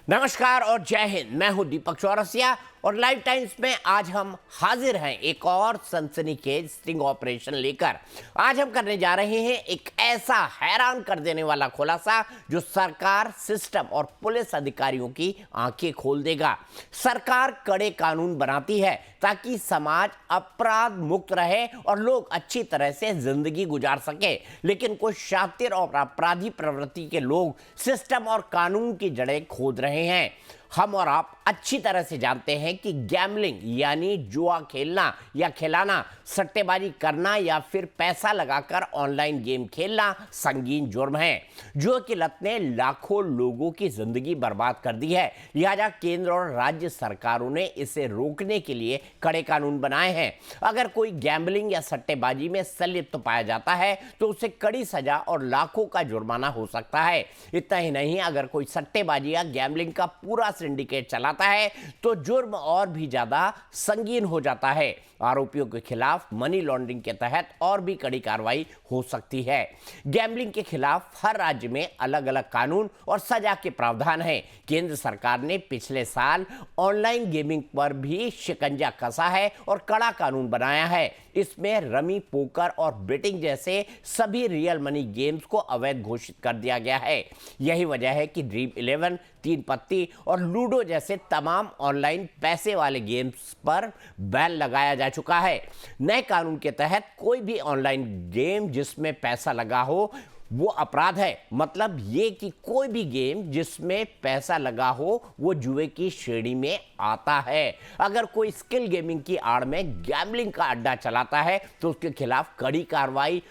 नमस्कार और जय हिंद। मैं हूं दीपक चौरसिया और लाइव टाइम्स में आज हम हाजिर हैं एक और सनसनीखेज स्टिंग ऑपरेशन लेकर। आज हम करने जा रहे हैं एक ऐसा हैरान कर देने वाला खुलासा जो सरकार, सिस्टम और पुलिस अधिकारियों की आंखें खोल देगा। सरकार कड़े कानून बनाती है ताकि समाज अपराध मुक्त रहे और लोग अच्छी तरह से जिंदगी गुजार सके, लेकिन कुछ शातिर और अपराधी प्रवृत्ति के लोग सिस्टम और कानून की जड़ें खोद रहे हैं। हम और आप अच्छी तरह से जानते हैं कि गैम्बलिंग यानी जुआ खेलना या खिलाना, सट्टेबाजी करना या फिर पैसा लगाकर ऑनलाइन गेम खेलना संगीन जुर्म है। जुए की लत ने लाखों लोगों की जिंदगी बर्बाद कर दी है। लिहाजा केंद्र और राज्य सरकारों ने इसे रोकने के लिए कड़े कानून बनाए हैं। अगर कोई गैम्बलिंग या सट्टेबाजी में संलिप्त पाया जाता है तो उसे कड़ी सजा और लाखों का जुर्माना हो सकता है। इतना ही नहीं, अगर कोई सट्टेबाजी या गैम्बलिंग का पूरा सिंडिकेट चलाता है तो जुर्म और भी ज्यादा संगीन हो जाता है। आरोपियों के खिलाफ मनी लॉन्ड्रिंग के तहत और भी कड़ी कार्रवाई हो सकती है। गैम्बलिंग के खिलाफ हर राज्य में अलग अलग कानून और सजा के प्रावधान हैं। केंद्र सरकार ने पिछले साल ऑनलाइन गेमिंग पर भी शिकंजा कसा है और कड़ा कानून बनाया है। इसमें रमी, पोकर और बेटिंग जैसे सभी रियल मनी गेम्स को अवैध घोषित कर दिया गया है। यही वजह है कि ड्रीम 11, तीन पत्ती और लूडो जैसे तमाम ऑनलाइन पैसे वाले गेम्स पर बैन लगाया जा चुका है। नए कानून के तहत कोई भी ऑनलाइन गेम जिसमें पैसा लगा हो वो अपराध है। मतलब ये कि कोई भी गेम जिसमें पैसा लगा हो वो जुए की श्रेणी में आता है। अगर कोई स्किल गेमिंग की आड़ में गैम्बलिंग का अड्डा चलाता है तो उसके खिलाफ कड़ी कार्रवाई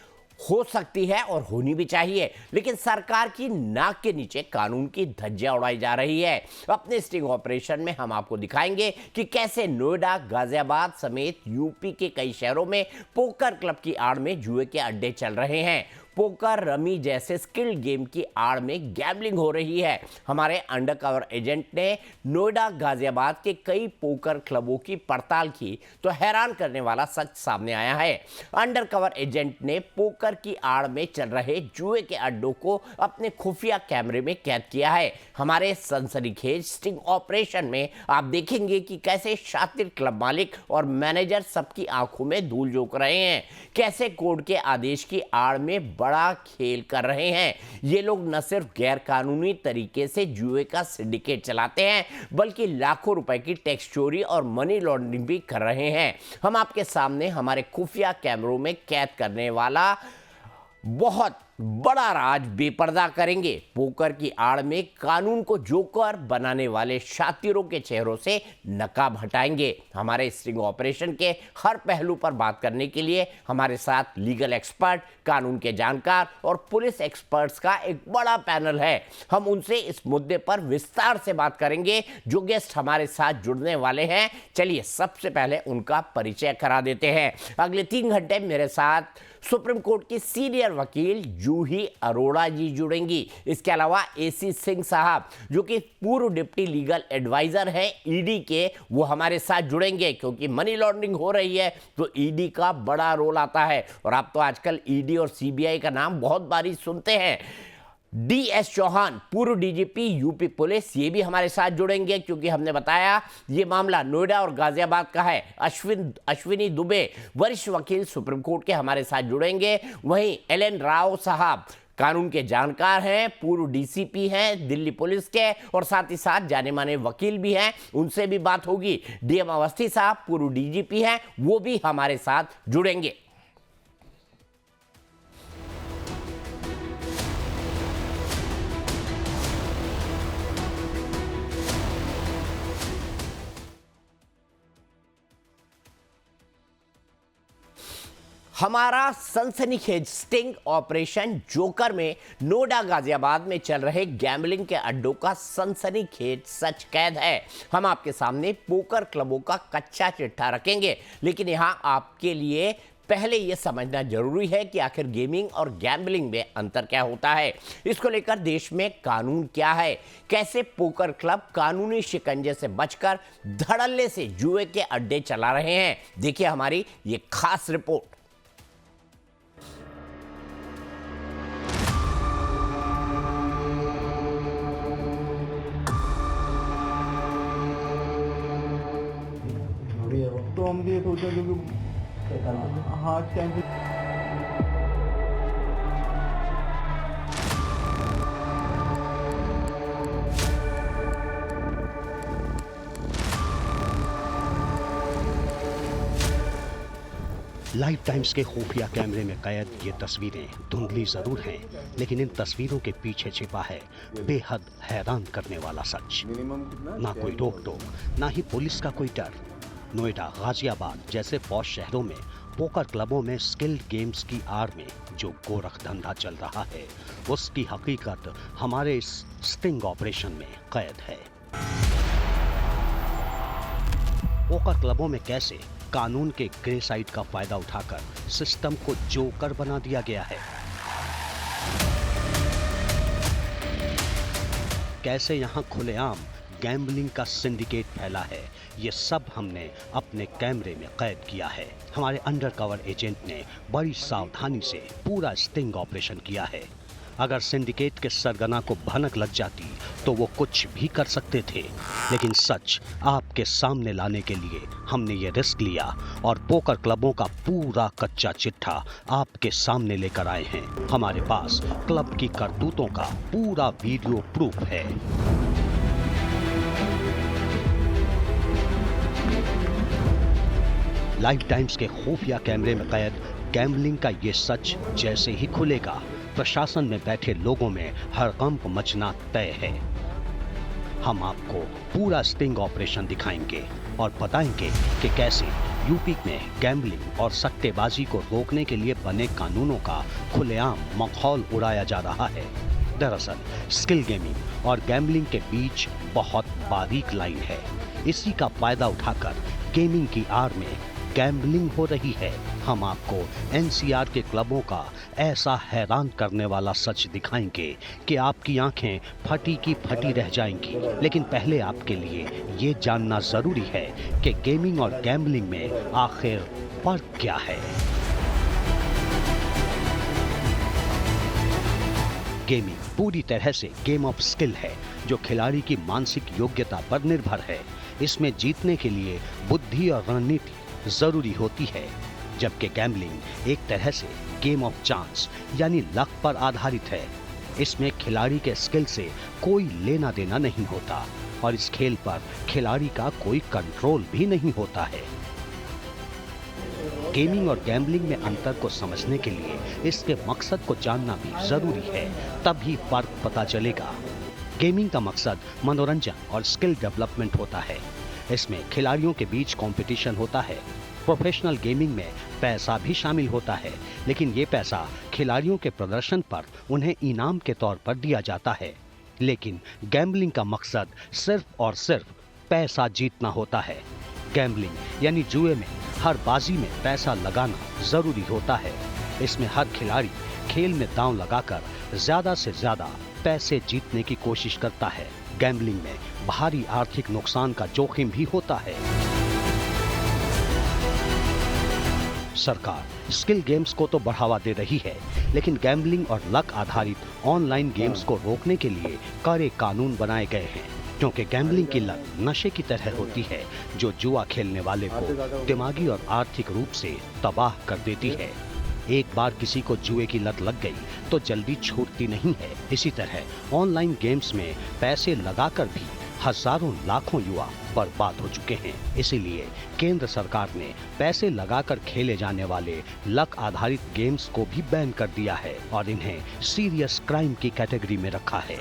हो सकती है और होनी भी चाहिए, लेकिन सरकार की नाक के नीचे कानून की धज्जियां उड़ाई जा रही है। अपने स्टिंग ऑपरेशन में हम आपको दिखाएंगे कि कैसे नोएडा, गाजियाबाद समेत यूपी के कई शहरों में पोकर क्लब की आड़ में जुए के अड्डे चल रहे हैं। पोकर, रमी जैसे स्किल्ड गेम की आड़ में गैम्बलिंग हो रही है। हमारे अंडरकवर एजेंट ने नोएडा, गाजियाबाद के कई पोकर क्लबों की पड़ताल की तो हैरान करने वाला सच सामने आया है। अंडरकवर एजेंट ने पोकर की आड़ में चल रहे जुए के अड्डों को अपने खुफिया कैमरे में कैद किया है। हमारे सनसनीखेज स्टिंग ऑपरेशन में आप देखेंगे कि कैसे शातिर क्लब मालिक और मैनेजर सबकी आंखों में धूल झोंक रहे हैं, कैसे कोर्ट के आदेश की आड़ में बड़ा खेल कर रहे हैं। ये लोग न सिर्फ गैर कानूनी तरीके से जुए का सिंडिकेट चलाते हैं बल्कि लाखों रुपए की टैक्स चोरी और मनी लॉन्ड्रिंग भी कर रहे हैं। हम आपके सामने हमारे खुफिया कैमरों में कैद करने वाला बहुत बड़ा राज बेपर्दा करेंगे। पोकर की आड़ में कानून को जोकर बनाने वाले शातिरों के चेहरों से नकाब हटाएंगे। हमारे स्टिंग ऑपरेशन के हर पहलू पर बात करने के लिए हमारे साथ लीगल एक्सपर्ट, कानून के जानकार और पुलिस एक्सपर्ट्स का एक बड़ा पैनल है। हम उनसे इस मुद्दे पर विस्तार से बात करेंगे। जो गेस्ट हमारे साथ जुड़ने वाले हैं, चलिए सबसे पहले उनका परिचय करा देते हैं। अगले 3 घंटे मेरे साथ सुप्रीम कोर्ट की सीनियर वकील जूही अरोड़ा जी जुड़ेंगी। इसके अलावा एसी सिंह साहब जो कि पूर्व डिप्टी लीगल एडवाइजर हैं ईडी के, वो हमारे साथ जुड़ेंगे क्योंकि मनी लॉन्ड्रिंग हो रही है तो ईडी का बड़ा रोल आता है। और आप तो आजकल ईडी और सीबीआई का नाम बहुत बारी सुनते हैं। डीएस चौहान, पूर्व डीजीपी यूपी पुलिस, ये भी हमारे साथ जुड़ेंगे क्योंकि हमने बताया ये मामला नोएडा और गाजियाबाद का है। अश्विनी दुबे, वरिष्ठ वकील सुप्रीम कोर्ट के, हमारे साथ जुड़ेंगे। वहीं एलएन राव साहब कानून के जानकार हैं, पूर्व डीसीपी हैं दिल्ली पुलिस के और साथ ही साथ जाने माने वकील भी हैं, उनसे भी बात होगी। डीएम अवस्थी साहब पूर्व डीजीपी हैं, वो भी हमारे साथ जुड़ेंगे। हमारा सनसनीखेज स्टिंग ऑपरेशन जोकर में नोएडा, गाजियाबाद में चल रहे गैम्बलिंग के अड्डों का सनसनीखेज सच कैद है। हम आपके सामने पोकर क्लबों का कच्चा चिट्ठा रखेंगे, लेकिन यहां आपके लिए पहले यह समझना जरूरी है कि आखिर गेमिंग और गैम्बलिंग में अंतर क्या होता है। इसको लेकर देश में कानून क्या है, कैसे पोकर क्लब कानूनी शिकंजे से बचकर धड़ल्ले से जुए के अड्डे चला रहे हैं। देखिए हमारी ये खास रिपोर्ट। तो हम ये सोचा क्योंकि हाँ टेंशन। लाइफ टाइम्स के खुफिया कैमरे में कैद ये तस्वीरें धुंधली जरूर हैं, लेकिन इन तस्वीरों के पीछे छिपा है बेहद हैरान करने वाला सच। ना कोई रोक टोक, ना ही पुलिस का कोई डर। नोएडा, गाजियाबाद जैसे पॉश शहरों में पोकर क्लबों में स्किल्ड गेम्स की आड़ में जो गोरख धंधा चल रहा है, उसकी हकीकत हमारे इस स्टिंग ऑपरेशन में कैद है। पोकर क्लबों में कैसे कानून के ग्रे साइड का फायदा उठाकर सिस्टम को जोकर बना दिया गया है, कैसे यहां खुलेआम गैम्बलिंग का सिंडिकेट फैला है, ये सब हमने अपने कैमरे में कैद किया है। हमारे अंडरकवर एजेंट ने बड़ी सावधानी से पूरा स्टिंग ऑपरेशन किया है। अगर सिंडिकेट के सरगना को भनक लग जाती तो वो कुछ भी कर सकते थे, लेकिन सच आपके सामने लाने के लिए हमने ये रिस्क लिया और पोकर क्लबों का पूरा कच्चा चिट्ठा आपके सामने लेकर आए हैं। हमारे पास क्लब की करतूतों का पूरा वीडियो प्रूफ है। लाइफ टाइम्स के खुफिया कैमरे में कैद गैम्बलिंग का ये सच जैसे ही खुलेगा, प्रशासन में बैठे लोगों में हड़कंप मचना तय है। हम आपको पूरा स्टिंग ऑपरेशन दिखाएंगे और बताएंगे कि कैसे यूपी में गैम्बलिंग और सट्टेबाजी को रोकने के लिए बने कानूनों का खुलेआम मखौल उड़ाया जा रहा है। दरअसल स्किल गेमिंग और गैम्बलिंग के बीच बहुत बारीक लाइन है। इसी का फायदा उठाकर गेमिंग की आड़ में गैम्बलिंग हो रही है। हम आपको एनसीआर के क्लबों का ऐसा हैरान करने वाला सच दिखाएंगे कि आपकी आंखें फटी की फटी रह जाएंगी। लेकिन पहले आपके लिए ये जानना जरूरी है कि गेमिंग और गैम्बलिंग में आखिर फर्क क्या है। गेमिंग पूरी तरह से गेम ऑफ स्किल है, जो खिलाड़ी की मानसिक योग्यता पर निर्भर है। इसमें जीतने के लिए बुद्धि और रणनीति जरूरी होती है, जबकि गैम्बलिंग एक तरह से गेम ऑफ चांस यानी लक पर आधारित है। इसमें खिलाड़ी के स्किल से कोई लेना देना नहीं होता और इस खेल पर खिलाड़ी का कोई कंट्रोल भी नहीं होता है। गेमिंग और गैम्बलिंग में अंतर को समझने के लिए इसके मकसद को जानना भी जरूरी है, तभी फर्क पता चलेगा। गेमिंग का मकसद मनोरंजन और स्किल डेवलपमेंट होता है। इसमें खिलाड़ियों के बीच कंपटीशन होता है। प्रोफेशनल गेमिंग में पैसा भी शामिल होता है, लेकिन ये पैसा खिलाड़ियों के प्रदर्शन पर उन्हें इनाम के तौर पर दिया जाता है। लेकिन गैम्बलिंग का मकसद सिर्फ और सिर्फ पैसा जीतना होता है। गैम्बलिंग यानी जुए में हर बाजी में पैसा लगाना जरूरी होता है। इसमें हर खिलाड़ी खेल में दांव लगाकर ज्यादा से ज्यादा पैसे जीतने की कोशिश करता है। गैम्बलिंग में भारी आर्थिक नुकसान का जोखिम भी होता है। सरकार स्किल गेम्स को तो बढ़ावा दे रही है, लेकिन गैम्बलिंग और लक आधारित ऑनलाइन गेम्स को रोकने के लिए कड़े कानून बनाए गए हैं, क्योंकि गैम्बलिंग की लत नशे की तरह होती है, जो जुआ खेलने वाले को दिमागी और आर्थिक रूप से तबाह कर देती है। एक बार किसी को जुए की लत लग गई तो जल्दी छूटती नहीं है। इसी तरह ऑनलाइन गेम्स में पैसे लगाकर भी हजारों लाखों युवा बर्बाद हो चुके हैं। इसीलिए केंद्र सरकार ने पैसे लगाकर खेले जाने वाले लक आधारित गेम्स को भी बैन कर दिया है और इन्हें सीरियस क्राइम की कैटेगरी में रखा है।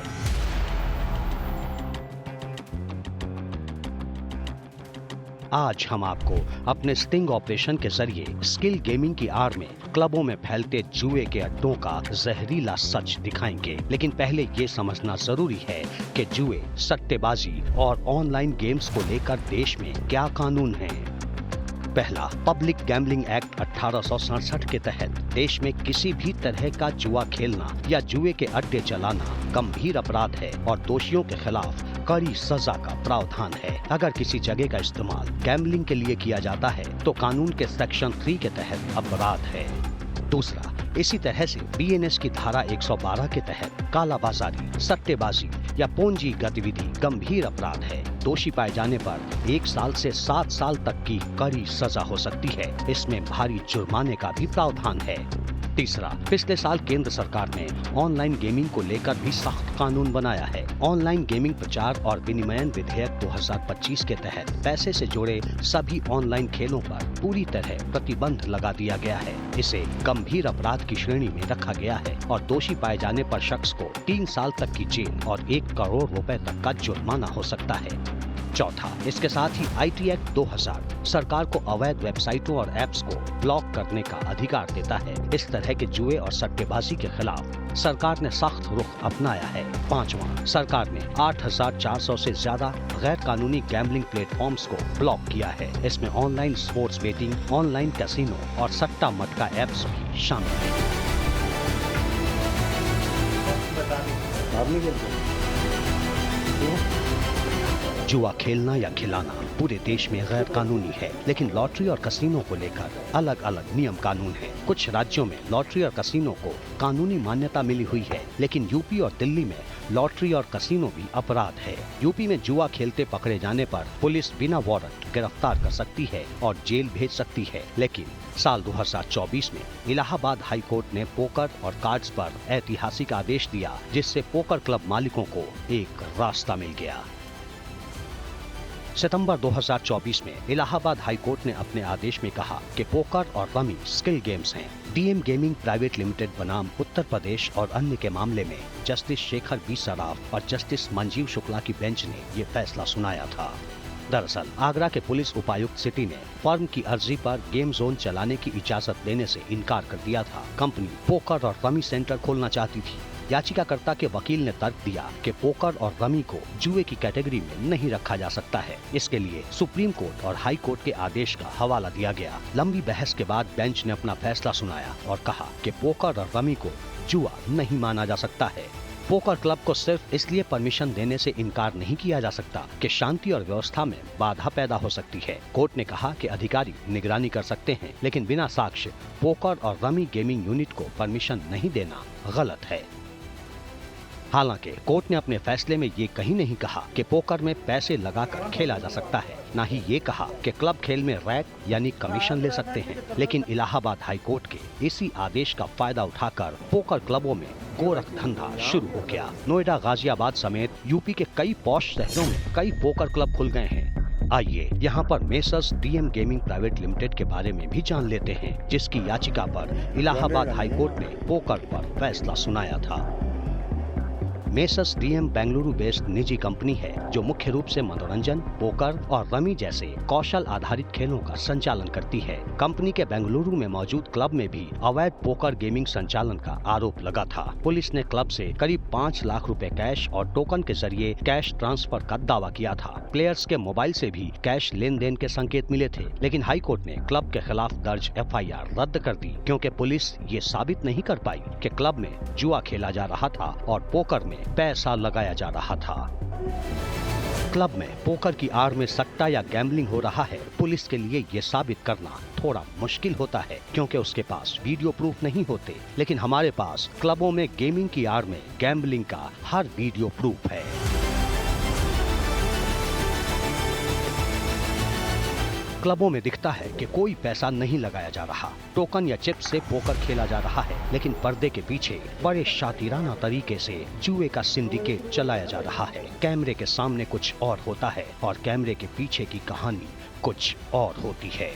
आज हम आपको अपने स्टिंग ऑपरेशन के जरिए स्किल गेमिंग की आड़ में क्लबों में फैलते जुए के अड्डों का जहरीला सच दिखाएंगे। लेकिन पहले ये समझना जरूरी है कि जुए, सट्टेबाजी और ऑनलाइन गेम्स को लेकर देश में क्या कानून है। पहला, पब्लिक गैम्बलिंग एक्ट 1867 के तहत देश में किसी भी तरह का जुआ खेलना या जुए के अड्डे चलाना गंभीर अपराध है और दोषियों के खिलाफ कड़ी सजा का प्रावधान है। अगर किसी जगह का इस्तेमाल गैम्बलिंग के लिए किया जाता है तो कानून के सेक्शन 3 के तहत अपराध है। दूसरा, इसी तरह से बीएनएस की धारा 112 के तहत कालाबाजारी, सट्टेबाजी या पूंजी गतिविधि गंभीर अपराध है। दोषी पाए जाने पर 1 साल से 7 साल तक की कड़ी सजा हो सकती है। इसमें भारी जुर्माने का भी प्रावधान है। तीसरा, पिछले साल केंद्र सरकार ने ऑनलाइन गेमिंग को लेकर भी सख्त कानून बनाया है। ऑनलाइन गेमिंग प्रचार और विनिमयन विधेयक 2025 के तहत पैसे से जुड़े सभी ऑनलाइन खेलों पर पूरी तरह प्रतिबंध लगा दिया गया है। इसे गंभीर अपराध की श्रेणी में रखा गया है और दोषी पाए जाने पर शख्स को 3 साल तक की जेल और 1 करोड़ रुपए तक का जुर्माना हो सकता है। चौथा, इसके साथ ही IT एक्ट 2000 सरकार को अवैध वेबसाइटों और ऐप्स को ब्लॉक करने का अधिकार देता है। इस तरह के जुए और सट्टेबाजी के खिलाफ सरकार ने सख्त रुख अपनाया है। पांचवा, सरकार ने 8,400 से ज्यादा गैर कानूनी गैम्बलिंग प्लेटफॉर्म्स को ब्लॉक किया है। इसमें online sports betting, online casino और सट्टा मटका ऐप्स भी शामिल है। जुआ खेलना या खिलाना पूरे देश में गैर कानूनी है, लेकिन लॉटरी और कसीनो को लेकर अलग अलग नियम कानून हैं। कुछ राज्यों में लॉटरी और कसीनो को कानूनी मान्यता मिली हुई है, लेकिन यूपी और दिल्ली में लॉटरी और कसीनो भी अपराध है। यूपी में जुआ खेलते पकड़े जाने पर पुलिस बिना वारंट गिरफ्तार कर सकती है और जेल भेज सकती है, लेकिन साल 2024 में इलाहाबाद हाई कोर्ट ने पोकर और कार्ड्स पर ऐतिहासिक आदेश दिया, जिससे पोकर क्लब मालिकों को एक रास्ता मिल गया। सितंबर 2024 में इलाहाबाद हाई कोर्ट ने अपने आदेश में कहा कि पोकर और रमी स्किल गेम्स हैं। DM गेमिंग प्राइवेट लिमिटेड बनाम उत्तर प्रदेश और अन्य के मामले में जस्टिस शेखर बी सराफ और जस्टिस मंजीव शुक्ला की बेंच ने ये फैसला सुनाया था। दरअसल आगरा के पुलिस उपायुक्त सिटी ने फर्म की अर्जी पर गेम जोन चलाने की इजाजत देने से इनकार कर दिया था। कंपनी पोकर और रमी सेंटर खोलना चाहती थी। याचिकाकर्ता के वकील ने तर्क दिया कि पोकर और रमी को जुए की कैटेगरी में नहीं रखा जा सकता है। इसके लिए सुप्रीम कोर्ट और हाई कोर्ट के आदेश का हवाला दिया गया। लंबी बहस के बाद बेंच ने अपना फैसला सुनाया और कहा कि पोकर और रमी को जुआ नहीं माना जा सकता है। पोकर क्लब को सिर्फ इसलिए परमिशन देने से इनकार नहीं किया जा सकता कि शांति और व्यवस्था में बाधा पैदा हो सकती है। कोर्ट ने कहा कि अधिकारी निगरानी कर सकते हैं, लेकिन बिना साक्ष्य पोकर और रमी गेमिंग यूनिट को परमिशन नहीं देना गलत है। हालांकि कोर्ट ने अपने फैसले में ये कहीं नहीं कहा कि पोकर में पैसे लगाकर खेला जा सकता है, न ही ये कहा कि क्लब खेल में रैक यानी कमीशन ले सकते हैं। लेकिन इलाहाबाद हाई कोर्ट के इसी आदेश का फायदा उठाकर पोकर क्लबों में गोरख धंधा शुरू हो गया। नोएडा, गाजियाबाद समेत यूपी के कई पॉश शहरों में कई पोकर क्लब खुल गए हैं। आइए यहाँ पर messrs DM gaming private limited के बारे में भी जान लेते हैं, जिसकी याचिका पर इलाहाबाद हाई कोर्ट ने पोकर पर फैसला सुनाया था। मेसर्स DM बेंगलुरु बेस्ड निजी कंपनी है जो मुख्य रूप से मनोरंजन, पोकर और रमी जैसे कौशल आधारित खेलों का संचालन करती है। कंपनी के बेंगलुरु में मौजूद क्लब में भी अवैध पोकर गेमिंग संचालन का आरोप लगा था। पुलिस ने क्लब से करीब 5 लाख रुपए कैश और टोकन के जरिए कैश ट्रांसफर का दावा किया था। प्लेयर्स के मोबाइल से भी कैश लेन देन के संकेत मिले थे, लेकिन हाई कोर्ट ने क्लब के खिलाफ दर्ज FIR रद्द कर दी, क्योंकि पुलिस ये साबित नहीं कर पाई कि क्लब में जुआ खेला जा रहा था और पोकर में पैसा लगाया जा रहा था। क्लब में पोकर की आड़ में सट्टा या गैम्बलिंग हो रहा है, पुलिस के लिए ये साबित करना थोड़ा मुश्किल होता है, क्योंकि उसके पास वीडियो प्रूफ नहीं होते। लेकिन हमारे पास क्लबों में गेमिंग की आड़ में गैम्बलिंग का हर वीडियो प्रूफ है। क्लबों में दिखता है कि कोई पैसा नहीं लगाया जा रहा, टोकन या चिप से पोकर खेला जा रहा है, लेकिन पर्दे के पीछे बड़े शातिराना तरीके से जुए का सिंडिकेट चलाया जा रहा है। कैमरे के सामने कुछ और होता है और कैमरे के पीछे की कहानी कुछ और होती है।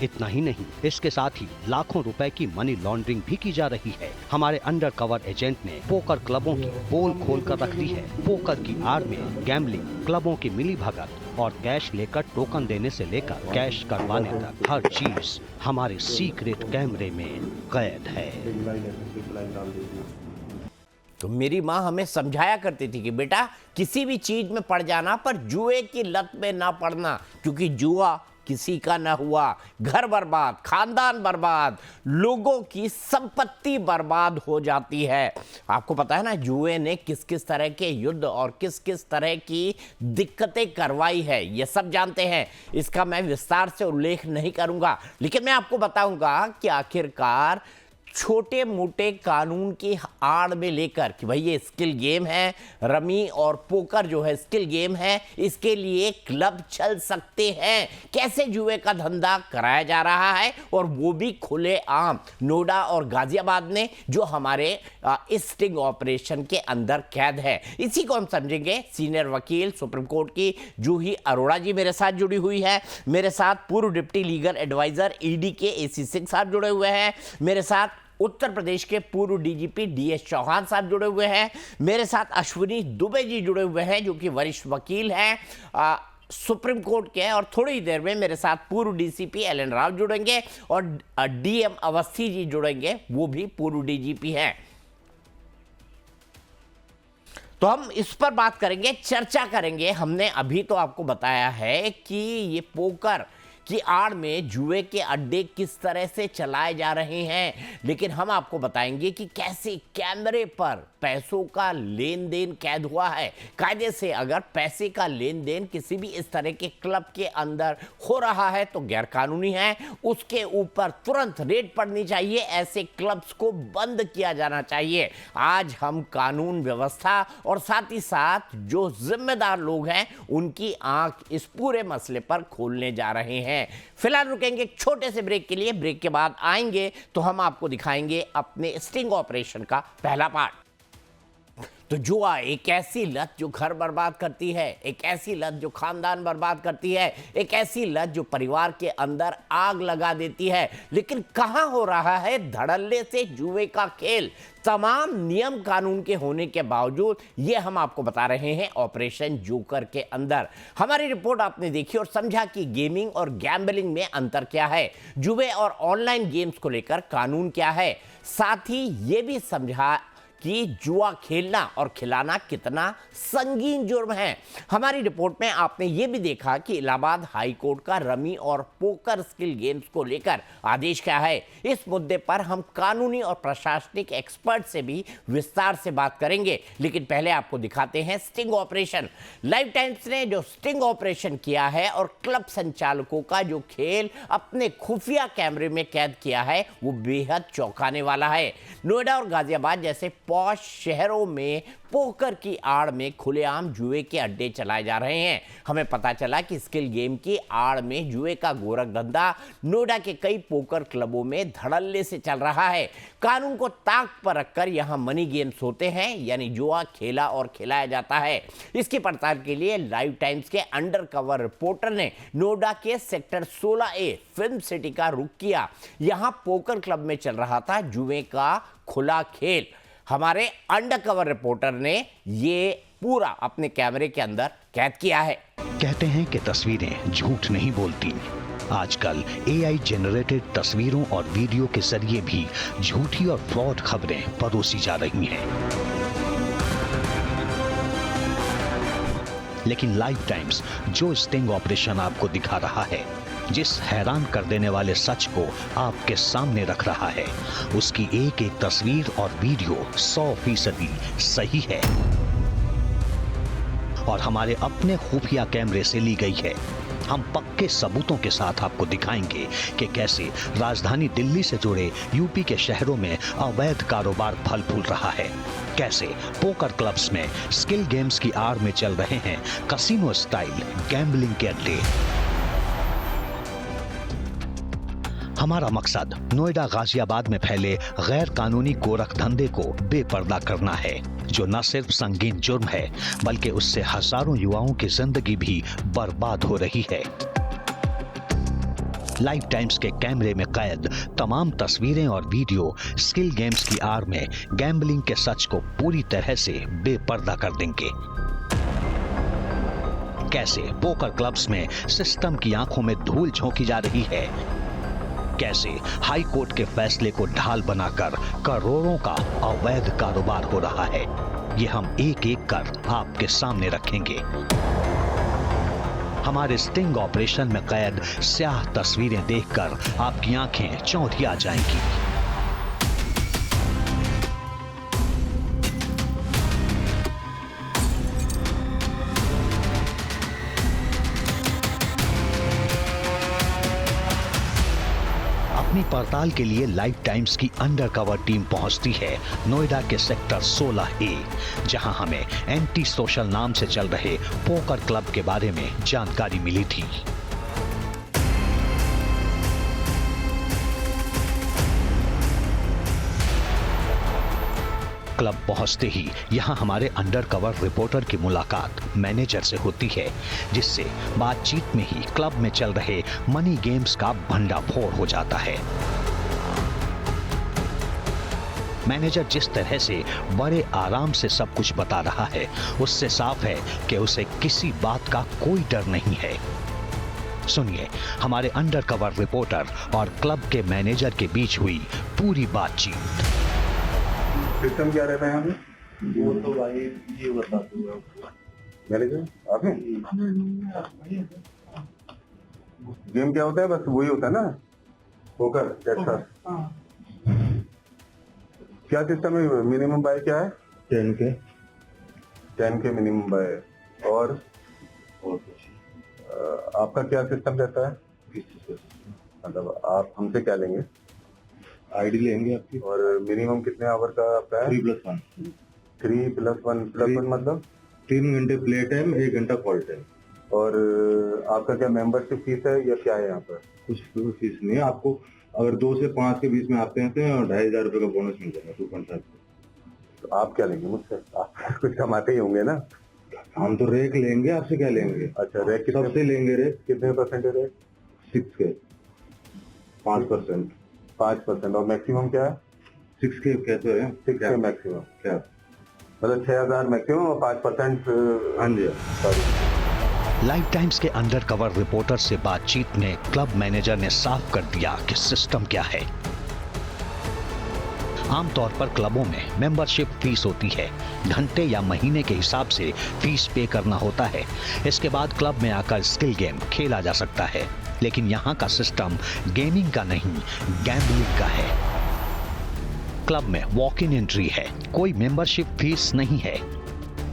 इतना ही नहीं, इसके साथ ही लाखों रुपए की मनी लॉन्ड्रिंग भी की जा रही है। हमारे अंडरकवर एजेंट ने पोकर क्लबों की पोल खोल कर रख दी है। पोकर की आड़ में गैम्बलिंग, क्लबों की मिली भगत और कैश लेकर टोकन देने से लेकर कैश करवाने तक हर चीज हमारे सीक्रेट कैमरे में कैद है। तो मेरी माँ हमें समझाया करती थी कि बेटा किसी भी चीज में पड़ जाना पर जुए की लत में ना पड़ना, क्योंकि जुआ किसी का ना हुआ, घर बर्बाद, खानदान बर्बाद, लोगों की संपत्ति बर्बाद हो जाती है। आपको पता है ना जुए ने किस किस तरह के युद्ध और किस किस तरह की दिक्कतें करवाई है, ये सब जानते हैं। इसका मैं विस्तार से उल्लेख नहीं करूंगा, लेकिन मैं आपको बताऊंगा कि आखिरकार छोटे मोटे कानून की आड़ में लेकर कि भाई ये स्किल गेम है, रमी और पोकर जो है स्किल गेम है, इसके लिए क्लब चल सकते हैं, कैसे जुए का धंधा कराया जा रहा है और वो भी खुले आम नोएडा और गाजियाबाद में जो हमारे इस स्टिंग ऑपरेशन के अंदर कैद है। इसी को हम समझेंगे। सीनियर वकील सुप्रीम कोर्ट की जूही अरोड़ा जी मेरे साथ जुड़ी हुई है, मेरे साथ पूर्व डिप्टी लीगल एडवाइजर ईडी के एसी सिंह साहब जुड़े हुए हैं, मेरे साथ उत्तर प्रदेश के पूर्व डीजीपी डीएस चौहान साहब जुड़े हुए हैं, मेरे साथ अश्विनी दुबे जी जुड़े हुए हैं जो कि वरिष्ठ वकील हैं सुप्रीम कोर्ट के हैं, और थोड़ी ही देर में मेरे साथ पूर्व डीसीपी एल.एन. राव जुड़ेंगे और डीएम अवस्थी जी जुड़ेंगे, वो भी पूर्व डीजीपी हैं। तो हम इस पर बात करेंगे, चर्चा करेंगे। हमने अभी तो आपको बताया है कि ये पोकर की आड़ में जुए के अड्डे किस तरह से चलाए जा रहे हैं, लेकिन हम आपको बताएंगे कि कैसे कैमरे पर पैसों का लेन देन कैद हुआ है। कायदे से अगर पैसे का लेन देन किसी भी इस तरह के क्लब के अंदर हो रहा है तो गैरकानूनी है, उसके ऊपर तुरंत रेड पड़नी चाहिए, ऐसे क्लब्स को बंद किया जाना चाहिए। आज हम कानून व्यवस्था और साथ ही साथ जो जिम्मेदार लोग हैं उनकी आंख इस पूरे मसले पर खोलने जा रहे हैं। फिलहाल रुकेंगे एक छोटे से ब्रेक के लिए, ब्रेक के बाद आएंगे तो हम आपको दिखाएंगे अपने स्टिंग ऑपरेशन का पहला पार्ट। तो जुआ एक ऐसी लत जो घर बर्बाद करती है, एक ऐसी लत जो खानदान बर्बाद करती है, एक ऐसी लत जो परिवार के अंदर आग लगा देती है। लेकिन कहां हो रहा है धड़ल्ले से जुए का खेल, तमाम नियम कानून के होने के बावजूद? ये हम आपको बता रहे हैं ऑपरेशन जोकर के अंदर। हमारी रिपोर्ट आपने देखी और समझा कि गेमिंग और गैम्बलिंग में अंतर क्या है, जुए और ऑनलाइन गेम्स को लेकर कानून क्या है, साथ ही ये भी समझा कि जुआ खेलना और खिलाना कितना संगीन जुर्म है। हमारी रिपोर्ट में आपने ये भी देखा कि इलाहाबाद हाई कोर्ट का रमी और पोकर स्किल गेम्स को लेकर आदेश क्या है। इस मुद्दे पर हम कानूनी और प्रशासनिक एक्सपर्ट से भी विस्तार से बात करेंगे, लेकिन पहले आपको दिखाते हैं स्टिंग ऑपरेशन। लाइव टाइम्स ने जो स्टिंग ऑपरेशन किया है और क्लब संचालकों का जो खेल अपने खुफिया कैमरे में कैद किया है वो बेहद चौंकाने वाला है। नोएडा और गाजियाबाद जैसे पॉश शहरों में पोकर की आड़ में खुलेआम जुए के अड्डे चलाए जा रहे हैं। हमें पता चला कि स्किल गेम की आड़ में जुए का गोरख धंधा नोएडा के कई पोकर क्लबों में धड़ल्ले से चल रहा है। कानून को ताक पर रखकर यहां मनी गेम्स होते हैं, यानी जुआ खेला और खिलाया जाता है। इसकी पड़ताल के लिए लाइव टाइम्स के अंडर कवर रिपोर्टर ने नोएडा के सेक्टर 16A फिल्म सिटी का रुख किया। यहां पोकर क्लब में चल रहा था जुए का खुला खेल। हमारे अंडरकवर रिपोर्टर ने ये पूरा अपने कैमरे के अंदर कैद किया है। कहते हैं कि तस्वीरें झूठ नहीं बोलती। आजकल एआई जनरेटेड तस्वीरों और वीडियो के जरिए भी झूठी और फ्रॉड खबरें परोसी जा रही हैं। लेकिन लाइव टाइम्स जो स्टिंग ऑपरेशन आपको दिखा रहा है, जिस हैरान कर देने वाले सच को आपके सामने रख रहा है, उसकी एक एक तस्वीर और वीडियो 100% सही है और हमारे अपने खुफिया कैमरे से ली गई है। हम पक्के सबूतों के साथ आपको दिखाएंगे कि कैसे राजधानी दिल्ली से जुड़े यूपी के शहरों में अवैध कारोबार फल फूल रहा है, कैसे पोकर क्लब्स में स्किल गेम्स की आड़ में चल रहे हैं कसिनो स्टाइल गैम्बलिंग के अड्डे। हमारा मकसद नोएडा गाजियाबाद में फैले गैर कानूनी गोरख धंधे को बेपर्दा करना है, जो न सिर्फ संगीन जुर्म है बल्कि उससे हजारों युवाओं की जिंदगी भी बर्बाद हो रही है। लाइव टाइम्स के कैमरे में कैद तमाम तस्वीरें और वीडियो स्किल गेम्स की आड़ में गैम्बलिंग के सच को पूरी तरह से बेपर्दा कर देंगे। कैसे पोकर क्लब्स में सिस्टम की आंखों में धूल झोंकी जा रही है, कैसे हाई कोर्ट के फैसले को ढाल बनाकर करोड़ों का अवैध कारोबार हो रहा है, ये हम एक एक कर आपके सामने रखेंगे। हमारे स्टिंग ऑपरेशन में कैद स्याह तस्वीरें देखकर आपकी आंखें चौंधिया जाएंगी। अपनी अपनी पड़ताल के लिए लाइफ टाइम्स की अंडरकवर टीम पहुंचती है नोएडा के सेक्टर 16A, जहां हमें एंटी सोशल नाम से चल रहे पोकर क्लब के बारे में जानकारी मिली थी। क्लब पहुंचते ही यहां हमारे अंडरकवर रिपोर्टर की मुलाकात मैनेजर से होती है, जिससे बातचीत में ही क्लब में चल रहे मनी गेम्स का भंडाफोड़ हो जाता है। मैनेजर जिस तरह से बड़े आराम से सब कुछ बता रहा है, उससे साफ है कि उसे किसी बात का कोई डर नहीं है। सुनिए हमारे अंडरकवर रिपोर्टर और क्लब के मैनेजर के बीच हुई पूरी बातचीत। सिस्टम क्या रहता है यहाँ पे? वो तो भाई ये बता दूंगा मैनेजर आप हैं? गेम क्या होता है? बस वही होता है ना, पोकर जैसा। क्या सिस्टम है? मिनिमम बाय क्या है? 10K minimum bye. और आपका क्या सिस्टम रहता है? मतलब आप हमसे क्या लेंगे? आईडी लेंगे आपकी। और मिनिमम कितने आवर का आपका है? 3+1 3+1 मतलब 3 घंटे प्ले टाइम, 1 घंटा कॉल टाइम। और आपका क्या मेंबरशिप फीस है या क्या है यहाँ पर? कुछ फीस नहीं है आपको। अगर 2 से 5 के बीच में आते हैं तो 2,500 रुपए का बोनस मिल जाएगा 2.5। तो आप क्या लेंगे मुझसे? आप कुछ कमाते ही होंगे ना? हम तो रेक लेंगे, आपसे क्या लेंगे? अच्छा रेक कितने? सबसे लेंगे रेक। कितने परसेंट है रेक? 6K 5%। 5%। और मैक्सिमम क्या है? 6K कहते हैं। 6K maximum. क्या मतलब 6,000 मैक्सिमम और 5%। हाँ जी सॉरी। लाइफ टाइम्स के अंडरकवर रिपोर्टर से बातचीत में क्लब मैनेजर ने साफ कर दिया कि सिस्टम क्या है। आमतौर पर क्लबों में मेंबरशिप फीस होती है, घंटे या महीने के हिसाब से फीस पे करना होता है। इसके बाद क्लब में आकर स्किल गेम खेला जा सकता है, लेकिन यहाँ का सिस्टम गेमिंग का नहीं, गैम्बलिंग का है। क्लब में वॉक इन एंट्री है, कोई मेंबरशिप फीस नहीं है।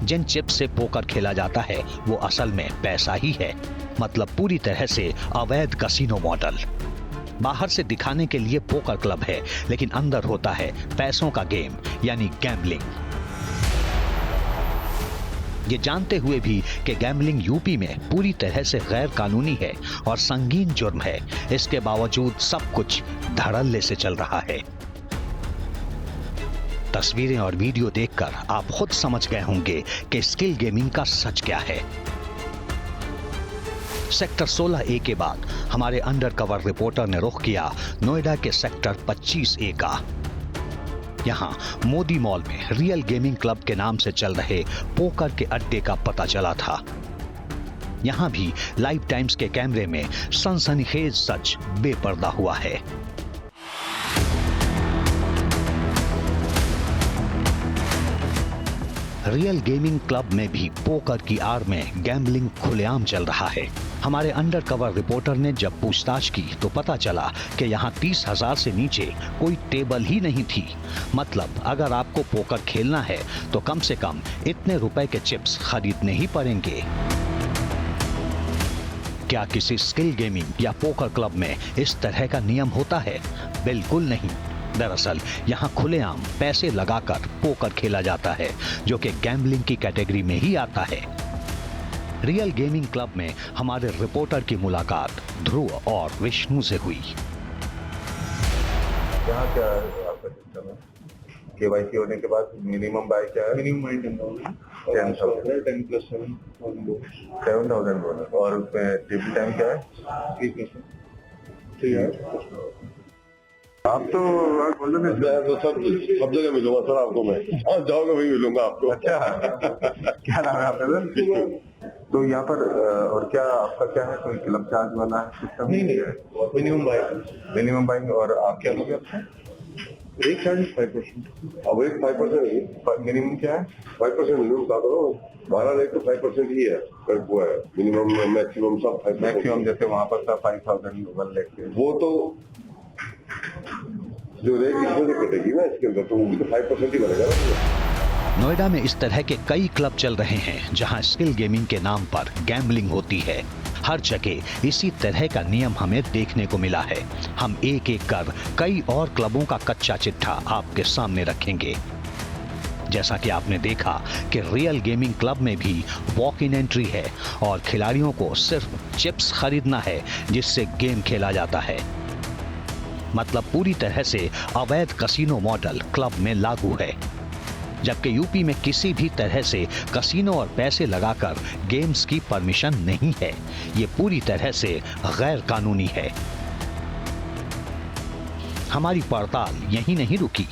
जिन चिप्स से पोकर खेला जाता है वो असल में पैसा ही है, मतलब पूरी तरह से अवैध कसिनो मॉडल। बाहर से दिखाने के लिए पोकर क्लब है, लेकिन अंदर होता है पैसों का गेम यानी गैम्बलिंग। ये जानते हुए भी कि गैम्बलिंग यूपी में पूरी तरह से गैर कानूनी है और संगीन जुर्म है, इसके बावजूद सब कुछ धड़ल्ले से चल रहा है। तस्वीरें और वीडियो देखकर आप खुद समझ गए होंगे कि स्किल गेमिंग का सच क्या है। सेक्टर 16A के बाद हमारे अंडरकवर रिपोर्टर ने रुख किया नोएडा के सेक्टर 25A का। यहां मोदी मॉल में रियल गेमिंग क्लब के नाम से चल रहे पोकर के अड्डे का पता चला था। यहां भी लाइफ टाइम्स के कैमरे में सनसनीखेज सच बेपर्दा हुआ है। रियल गेमिंग क्लब में भी पोकर की आड़ में गैम्बलिंग खुलेआम चल रहा है। हमारे अंडरकवर रिपोर्टर ने जब पूछताछ की तो पता चला कि यहाँ 30,000 से नीचे कोई टेबल ही नहीं थी। मतलब अगर आपको पोकर खेलना है तो कम से कम इतने रुपए के चिप्स खरीदने ही पड़ेंगे। क्या किसी स्किल गेमिंग या पोकर क्लब में इस तरह का नियम होता है? बिल्कुल नहीं। दरअसल यहाँ खुलेआम पैसे लगाकर पोकर खेला जाता है, जो कि गैम्बलिंग की कैटेगरी में ही आता है। रियल गेमिंग क्लब में हमारे रिपोर्टर की मुलाकात ध्रुव और विष्णु से हुई। यहाँ क्या है आपका सिस्टम है? KYC होने के बाद मिनिमम बाय क्या है? Minimum 10,000 10+7 7,000 bonus. और उसमें टेबल टाइम क्या है? 3 आप तो बोल रहे मैं तो सब जगह मिलूंगा सर आपको। मैं जाओगे वही मिलूंगा आपको। अच्छा क्या नाम है आपका? तो यहाँ पर और क्या आपका क्या है? कोई क्लब चार्ज वाला सिस्टम नहीं है? Minimum buying. और आप क्या लोगे? एक चार्ज 5%। अब एक 5% मिनिमम क्या है? 5% मिनिमम बता दो। 12 रेट तो 5% ही है, हुआ है। मिनिमम मैक्सिमम सब 5%। मैक्सिमम जैसे वहाँ पर था 5,000 1 लाख के। वो तो जो रेट इसमें से कटेगी ना इसके अंदर, तो वो भी तो 5% ही बनेगा ना। नोएडा में इस तरह के कई क्लब चल रहे हैं जहां स्किल गेमिंग के नाम पर गैम्बलिंग होती है। हर जगह इसी तरह का नियम हमें देखने को मिला है। हम एक एक कर कई और क्लबों का कच्चा चिट्ठा आपके सामने रखेंगे। जैसा कि आपने देखा कि रियल गेमिंग क्लब में भी वॉक इन एंट्री है और खिलाड़ियों को सिर्फ चिप्स खरीदना है जिससे गेम खेला जाता है। मतलब पूरी तरह से अवैध कसिनो मॉडल क्लब में लागू है, जबकि यूपी में किसी भी तरह से कसिनो और पैसे लगाकर गेम्स की परमिशन नहीं है। ये पूरी तरह से गैर कानूनी है। हमारी पड़ताल यहीं नहीं रुकी।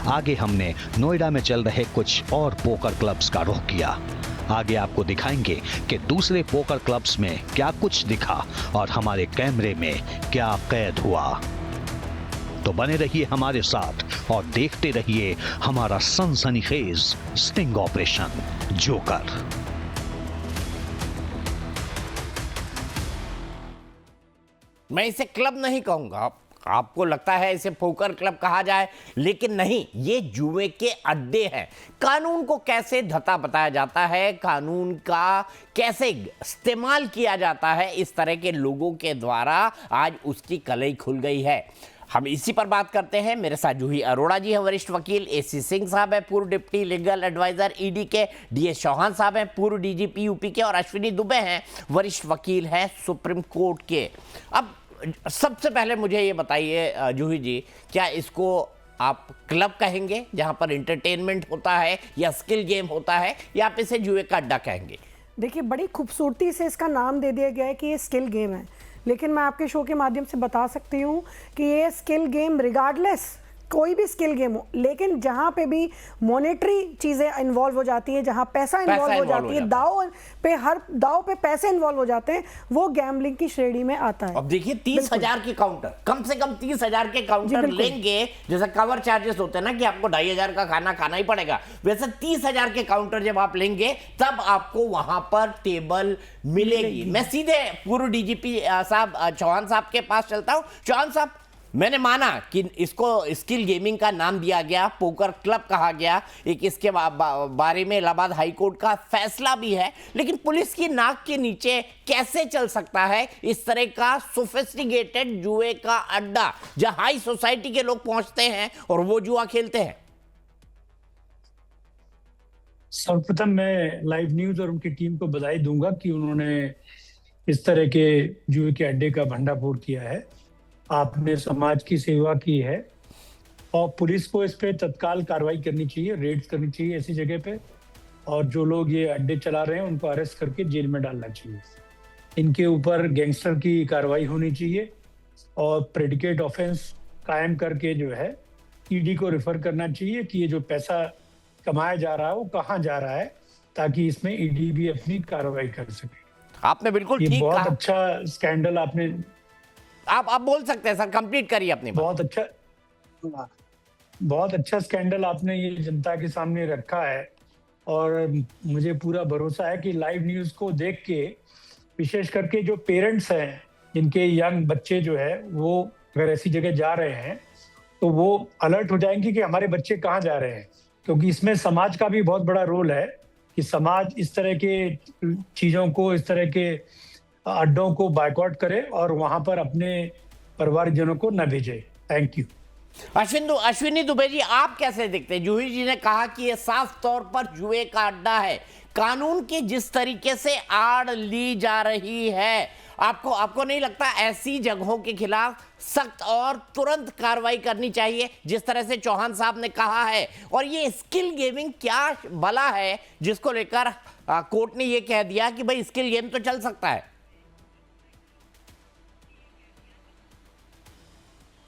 आगे हमने नोएडा में चल रहे कुछ और पोकर क्लब्स का रुख किया। आगे आपको दिखाएंगे कि दूसरे पोकर क्लब्स में क्या कुछ दिखा और हमारे कैमरे में क्या कैद हुआ। तो बने रहिए हमारे साथ और देखते रहिए हमारा सनसनीखेज स्टिंग ऑपरेशन जोकर। मैं इसे क्लब नहीं कहूंगा, आपको लगता है इसे पोकर क्लब कहा जाए, लेकिन नहीं, ये जुए के अड्डे हैं। कानून को कैसे धता बताया जाता है, कानून का कैसे इस्तेमाल किया जाता है इस तरह के लोगों के द्वारा, आज उसकी कलई खुल गई है। हम इसी पर बात करते हैं। मेरे साथ जूही अरोड़ा जी हैं, वरिष्ठ वकील, एसी सिंह साहब हैं, पूर्व डिप्टी लीगल एडवाइजर ईडी के, डीएस चौहान साहब हैं, पूर्व डीजीपी यूपी के, और अश्विनी दुबे हैं, वरिष्ठ वकील हैं सुप्रीम कोर्ट के। अब सबसे पहले मुझे ये बताइए जूही जी, क्या इसको आप क्लब कहेंगे जहां पर एंटरटेनमेंट होता है या स्किल गेम होता है, या आप इसे जुए का अड्डा कहेंगे? देखिए, बड़ी खूबसूरती से इसका नाम दे दिया गया है कि ये स्किल गेम है, लेकिन मैं आपके शो के माध्यम से बता सकती हूँ कि ये स्किल गेम रिगार्डलेस कोई भी स्किल गेम हो, लेकिन जहाँ पे भी मॉनेटरी चीज़ें इन्वॉल्व हो जाती हैं, जहाँ पैसा इन्वॉल्व हो जाती है, दाव पे पैसे इन्वॉल्व हो जाते हैं, वो गैम्बलिंग की श्रेणी में आता है। अब देखिए 30,000 के काउंटर, कम से कम 30,000 के काउंटर लेंगे। जैसे कवर चार्जेस होते हैं ना कि आपको 2,500 का खाना खाना ही पड़ेगा, वैसे 30,000 के काउंटर जब आप लेंगे तब आपको वहां पर टेबल मिलेगी। मैं सीधे पूर्व डीजीपी साहब चौहान साहब के पास चलता हूं। चौहान साहब, मैंने माना कि इसको स्किल गेमिंग का नाम दिया गया, पोकर क्लब कहा गया, एक इसके बारे में इलाहाबाद हाई कोर्ट का फैसला भी है, लेकिन पुलिस की नाक के नीचे कैसे चल सकता है इस तरह का सोफिस्टिकेटेड जुए का अड्डा, जहां हाई सोसाइटी के लोग पहुंचते हैं और वो जुआ खेलते हैं? सर्वप्रथम मैं लाइव न्यूज और उनकी टीम को बधाई दूंगा कि उन्होंने इस तरह के जुए के अड्डे का भंडाफोड़ किया है। आपने समाज की सेवा की है और पुलिस को इस पे तत्काल कार्रवाई करनी चाहिए, रेड्स करनी चाहिए ऐसी जगह पे, और जो लोग ये अड्डे चला रहे हैं उनको अरेस्ट करके जेल में डालना चाहिए। इनके ऊपर गैंगस्टर की कार्रवाई होनी चाहिए और प्रेडिकेट ऑफेंस कायम करके जो है ईडी को रेफर करना चाहिए कि ये जो पैसा कमाया जा रहा है वो कहाँ जा रहा है, ताकि इसमें ईडी भी अपनी कार्रवाई कर सके। आपने बिल्कुल ठीक कहा। बहुत अच्छा स्कैंडल आपने, आप बोल सकते हैं सर, कंप्लीट करिए अपनी बात। बहुत अच्छा स्कैंडल आपने ये जनता के सामने रखा है, और मुझे पूरा भरोसा है कि लाइव न्यूज को देख के विशेष करके जो पेरेंट्स हैं, जिनके यंग बच्चे जो है वो अगर ऐसी जगह जा रहे हैं तो वो अलर्ट हो जाएंगे कि हमारे बच्चे कहाँ जा रहे हैं, क्योंकि इसमें समाज का भी बहुत बड़ा रोल है कि समाज इस तरह के चीजों को, इस तरह के अड्डों को बायकॉट करे और वहां पर अपने परिवारजनों को न भेजे। Thank you. अश्विनी दुबे जी, आप कैसे देखते हैं? जूही जी ने कहा कि यह साफ तौर पर जुए का अड्डा है, कानून की जिस तरीके से आड़ ली जा रही है, आपको नहीं लगता ऐसी जगहों के खिलाफ सख्त और तुरंत कार्रवाई करनी चाहिए, जिस तरह से चौहान साहब ने कहा है? और ये स्किल गेमिंग क्या भला है जिसको लेकर कोर्ट ने ये कह दिया कि भाई स्किल गेम तो चल सकता है?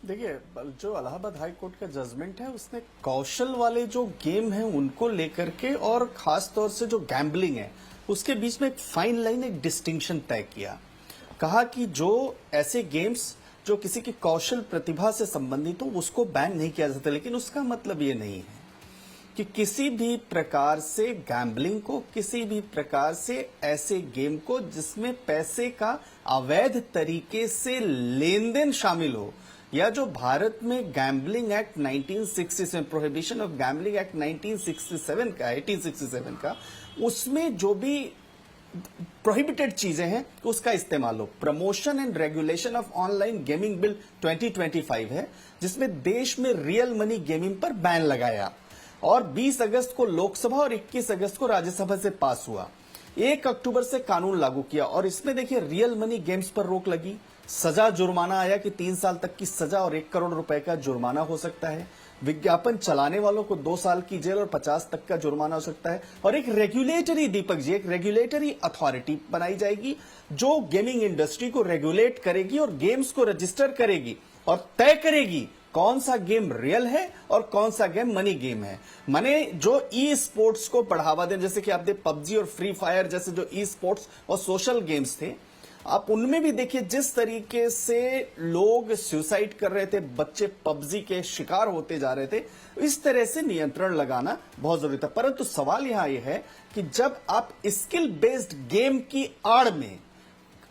देखिए, जो इलाहाबाद हाई कोर्ट का जजमेंट है उसने कौशल वाले जो गेम हैं उनको लेकर के, और खास तौर से जो गैम्बलिंग है उसके बीच में एक फाइन लाइन, एक डिस्टिंक्शन तय किया। कहा कि जो ऐसे गेम्स जो किसी की कौशल प्रतिभा से संबंधित हो उसको बैन नहीं किया जाता, लेकिन उसका मतलब ये नहीं है कि किसी भी प्रकार से गैम्बलिंग को, किसी भी प्रकार से ऐसे गेम को जिसमें पैसे का अवैध तरीके से लेन देन शामिल हो, या जो भारत में gambling act 1967, prohibition of gambling act 1967 का, उसमें जो भी प्रोहिबिटेड चीजें हैं उसका इस्तेमाल हो। Promotion and regulation of online gaming bill 2025 है, जिसमें देश में रियल मनी गेमिंग पर बैन लगाया और 20 अगस्त को लोकसभा और 21 अगस्त को राज्यसभा से पास हुआ। 1 अक्टूबर से कानून लागू किया और इसमें देखिए रियल मनी गेम्स पर रोक लगी, सजा जुर्माना आया कि 3 साल तक की सजा और 1 करोड़ रुपए का जुर्माना हो सकता है। विज्ञापन चलाने वालों को 2 साल की जेल और 50 तक का जुर्माना हो सकता है। और एक रेगुलेटरी, दीपक जी, एक रेगुलेटरी अथॉरिटी बनाई जाएगी जो गेमिंग इंडस्ट्री को रेगुलेट करेगी और गेम्स को रजिस्टर करेगी और तय करेगी कौन सा गेम रियल है और कौन सा गेम मनी गेम है। माने जो ई स्पोर्ट्स को बढ़ावा दें, जैसे कि आप देख पबजी और फ्री फायर जैसे जो ई स्पोर्ट्स और सोशल गेम्स थे, आप उनमें भी देखिए जिस तरीके से लोग सुसाइड कर रहे थे, बच्चे पबजी के शिकार होते जा रहे थे, इस तरह से नियंत्रण लगाना बहुत जरूरी था। परंतु सवाल यहां यह है कि जब आप स्किल बेस्ड गेम की आड़ में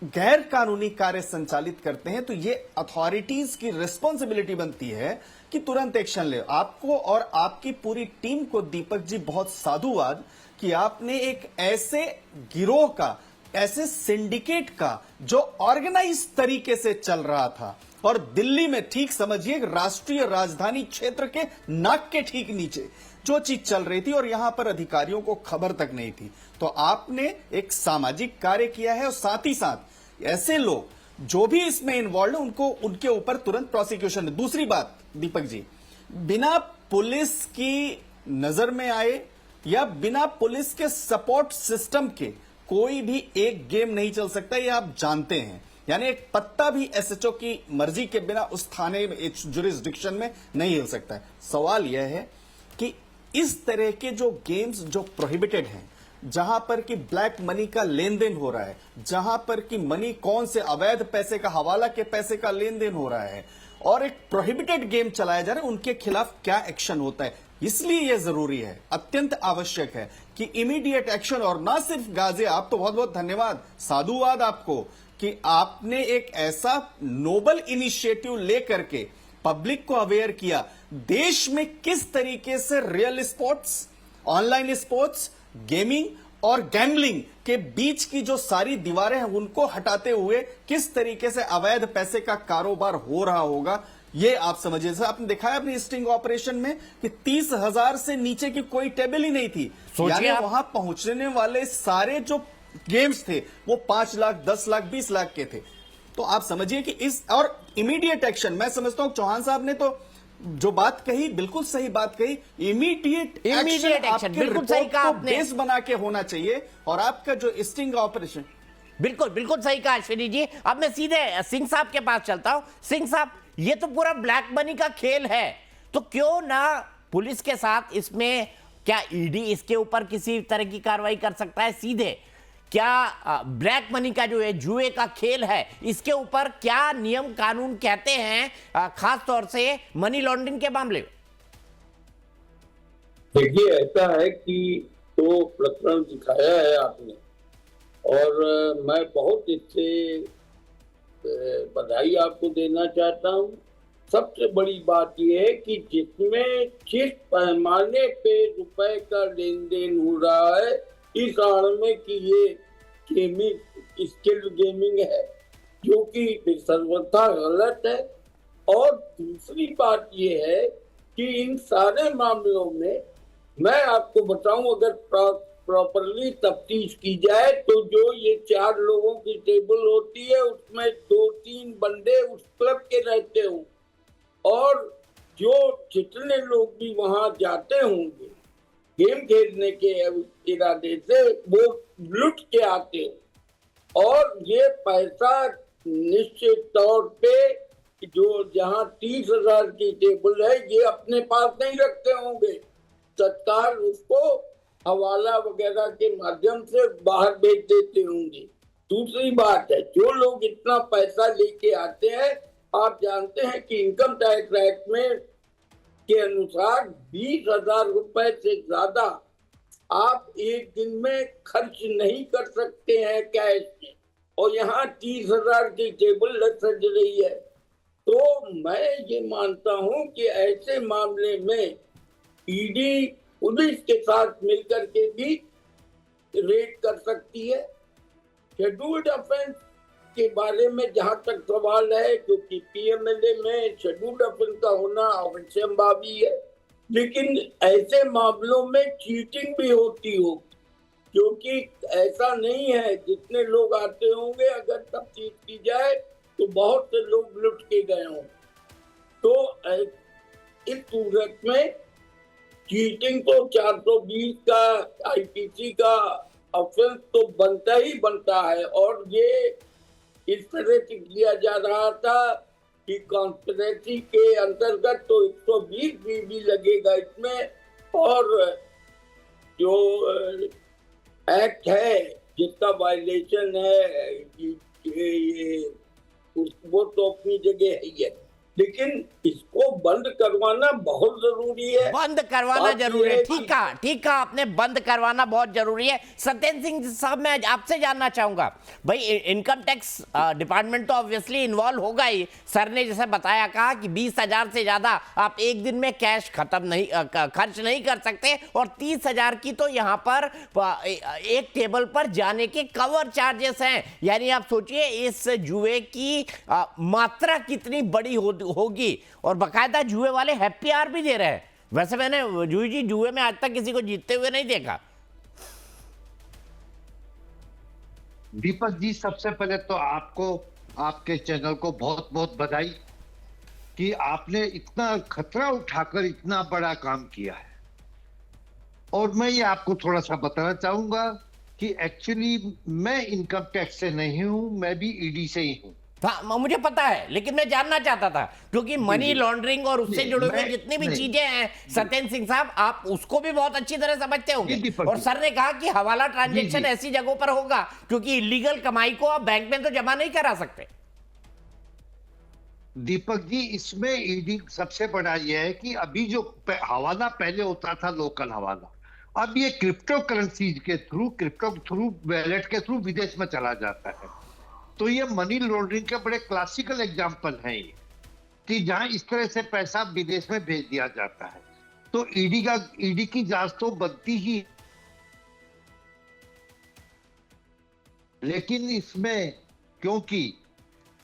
गैर कानूनी कार्य संचालित करते हैं तो ये अथॉरिटीज की रिस्पॉन्सिबिलिटी बनती है कि तुरंत एक्शन ले। आपको और आपकी पूरी टीम को दीपक जी बहुत साधुवाद कि आपने एक ऐसे गिरोह का, ऐसे सिंडिकेट का जो ऑर्गेनाइज तरीके से चल रहा था और दिल्ली में, ठीक समझिए राष्ट्रीय राजधानी क्षेत्र के नाक के ठीक नीचे जो चीज चल रही थी और यहां पर अधिकारियों को खबर तक नहीं थी, तो आपने एक सामाजिक कार्य किया है और साथ ही साथ ऐसे लोग जो भी इसमें इन्वॉल्व है उनको, उनके ऊपर तुरंत प्रोसिक्यूशन है। दूसरी बात दीपक जी, बिना पुलिस की नजर में आए या बिना पुलिस के सपोर्ट सिस्टम के कोई भी एक गेम नहीं चल सकता, ये आप जानते हैं। यानी एक पत्ता भी एसएचओ की मर्जी के बिना उस थाने में, जुरिस्डिक्शन में नहीं हिल सकता है। सवाल यह है कि इस तरह के जो गेम्स जो प्रोहिबिटेड हैं, जहां पर कि ब्लैक मनी का लेन देन हो रहा है, जहां पर कि मनी कौन से अवैध पैसे का, हवाला के पैसे का लेन देन हो रहा है और एक प्रोहिबिटेड गेम चलाया जा रहा है, उनके खिलाफ क्या एक्शन होता है। इसलिए यह जरूरी है, अत्यंत आवश्यक है कि इमीडिएट एक्शन। और ना सिर्फ गाजे, आप तो बहुत बहुत धन्यवाद, साधुवाद आपको कि आपने एक ऐसा नोबल इनिशिएटिव लेकर के पब्लिक को अवेयर किया। देश में किस तरीके से real sports, online sports, gaming और गैम्बलिंग के बीच की जो सारी दीवारें हैं उनको हटाते हुए किस तरीके से अवैध पैसे का कारोबार हो रहा होगा, ये आप समझिए। आपने दिखाया अपनी स्टिंग ऑपरेशन में कि 30,000 से नीचे की कोई टेबल ही नहीं थी। यानी वहां पहुंचने वाले सारे जो गेम्स थे वो 5 लाख, 10 लाख, 20 लाख के थे। तो आप समझिए कि इस और इमीडिएट एक्शन, मैं समझता हूं चौहान साहब ने तो जो बात कही, बिल्कुल सही बात कही। इमीडिएट एक्शन बिल्कुल सही कहा आपने, बेस बना के होना चाहिए। और आपका जो स्टिंग ऑपरेशन, बिल्कुल बिल्कुल सही कहा अश्विनी जी। अब मैं सीधे सिंह साहब के पास चलता हूं। सिंह साहब, ये तो पूरा ब्लैक मनी का खेल है, तो क्यों ना पुलिस के साथ इसमें, क्या ईडी इसके ऊपर किसी तरह की कार्रवाई कर सकता है सीधे? क्या ब्लैक मनी का जो है जुए का खेल है, इसके ऊपर क्या नियम कानून कहते हैं, खास तौर से मनी लॉन्ड्रिंग के मामले में? देखिए, ऐसा है कि तो प्रकरण दिखाया है आपने और मैं बहुत इससे बधाई आपको देना चाहता हूँ। सबसे बड़ी बात यह है कि जिसमें जिस पैमाने पे रुपए का लेन देन हो रहा है, इस आड़ में कि ये गेमिंग, स्किल्ड गेमिंग है, जो कि सर्वथा गलत है। और दूसरी बात ये है कि इन सारे मामलों में मैं आपको बताऊं, अगर प्रॉपरली तफ्तीश की जाए तो जो ये 4 लोगों की टेबल होती है उसमें 2-3 बंदे उस क्लब के रहते हों और जो जितने लोग भी वहां जाते होंगे गेम खेलने के इरादे से, वो लुट के आते हो। और ये पैसा निश्चित तौर पे जो जहां 30,000 की टेबल है, ये अपने पास नहीं रखते होंगे, तत्काल उसको हवाला वगैरह के माध्यम से बाहर बेच देते होंगे। दूसरी बात है, जो लोग इतना पैसा लेके आते हैं, आप जानते हैं कि इनकम टैक्स एक्ट में के अनुसार 20,000 रुपए से ज्यादा आप एक दिन में खर्च नहीं कर सकते हैं कैश में, और यहाँ 30,000 की टेबल सज रही है। तो मैं ये मानता हूँ कि ऐसे मामले में ईडी पुलिस के साथ मिलकर के भी रेड कर सकती है शेड्यूल्ड ऑफेंस के बारे में जहां तक सवाल है, क्योंकि पीएमएलए में शेड्यूल्ड ऑफेंस का होना अवश्यंभावी है, लेकिन ऐसे मामलों में चीटिंग भी होती हो, क्योंकि ऐसा नहीं है जितने लोग आते होंगे अगर तफ्तीश की जाए तो बहुत से लोग लुट के गए हों। तो इस सूरत में चीटिंग तो 420 का आईपीसी का ऑफेंस तो बनता ही बनता है, और ये इस तरह से किया जा रहा था कि कॉन्स्पिरेसी के अंतर्गत तो 120 भी लगेगा इसमें, और जो एक्ट है जिसका वायलेशन है ये वो तो अपनी जगह है ही है, लेकिन इसको बंद करवाना बहुत जरूरी है। बंद करवाना जरूरी है, ठीक है, आपने बंद करवाना बहुत जरूरी है। सत्येंद्र सिंह साहब, मैं आपसे जानना चाहूंगा, भाई इनकम टैक्स डिपार्टमेंट तो ऑब्वियसली इन्वॉल्व होगा ही। सर ने जैसे बताया, कहा कि 20,000 से ज्यादा आप एक दिन में कैश खर्च नहीं कर सकते, और 30,000 की तो यहाँ पर एक टेबल पर जाने के कवर चार्जेस हैं। यानी आप सोचिए इस जुए की मात्रा कितनी बड़ी होगी, और बकायदा जुए वाले हैप्पी आवर भी दे रहे हैं। वैसे मैंने जूही जी जुए में आज तक किसी को जीतते हुए नहीं देखा। दीपक जी, सबसे पहले तो आपको, आपके चैनल को बहुत बहुत बधाई कि आपने इतना खतरा उठाकर इतना बड़ा काम किया है। और मैं ये आपको थोड़ा सा बताना चाहूंगा कि एक्चुअली मैं इनकम टैक्स से नहीं हूं, मैं भी ईडी से ही हूं। हाँ, मुझे पता है, लेकिन मैं जानना चाहता था क्योंकि मनी लॉन्ड्रिंग और उससे जुड़े हुए जितनी भी चीजें हैं, सत्येंद्र सिंह साहब, आप उसको भी बहुत अच्छी तरह समझते होंगे। और सर ने कहा कि हवाला ट्रांजैक्शन ऐसी जगहों पर होगा क्योंकि इलीगल कमाई को आप बैंक में तो जमा नहीं करा सकते। दीपक जी, इसमें ईडी सबसे बड़ा यह है कि अभी जो हवाला पहले होता था लोकल हवाला, अब ये क्रिप्टो करेंसी के थ्रू वैलेट के थ्रू विदेश में चला जाता है। तो ये मनी लॉन्ड्रिंग के बड़े क्लासिकल एग्जांपल हैं ये, कि जहां इस तरह से पैसा विदेश में भेज दिया जाता है। तो ईडी की जांच तो बनती ही, लेकिन इसमें क्योंकि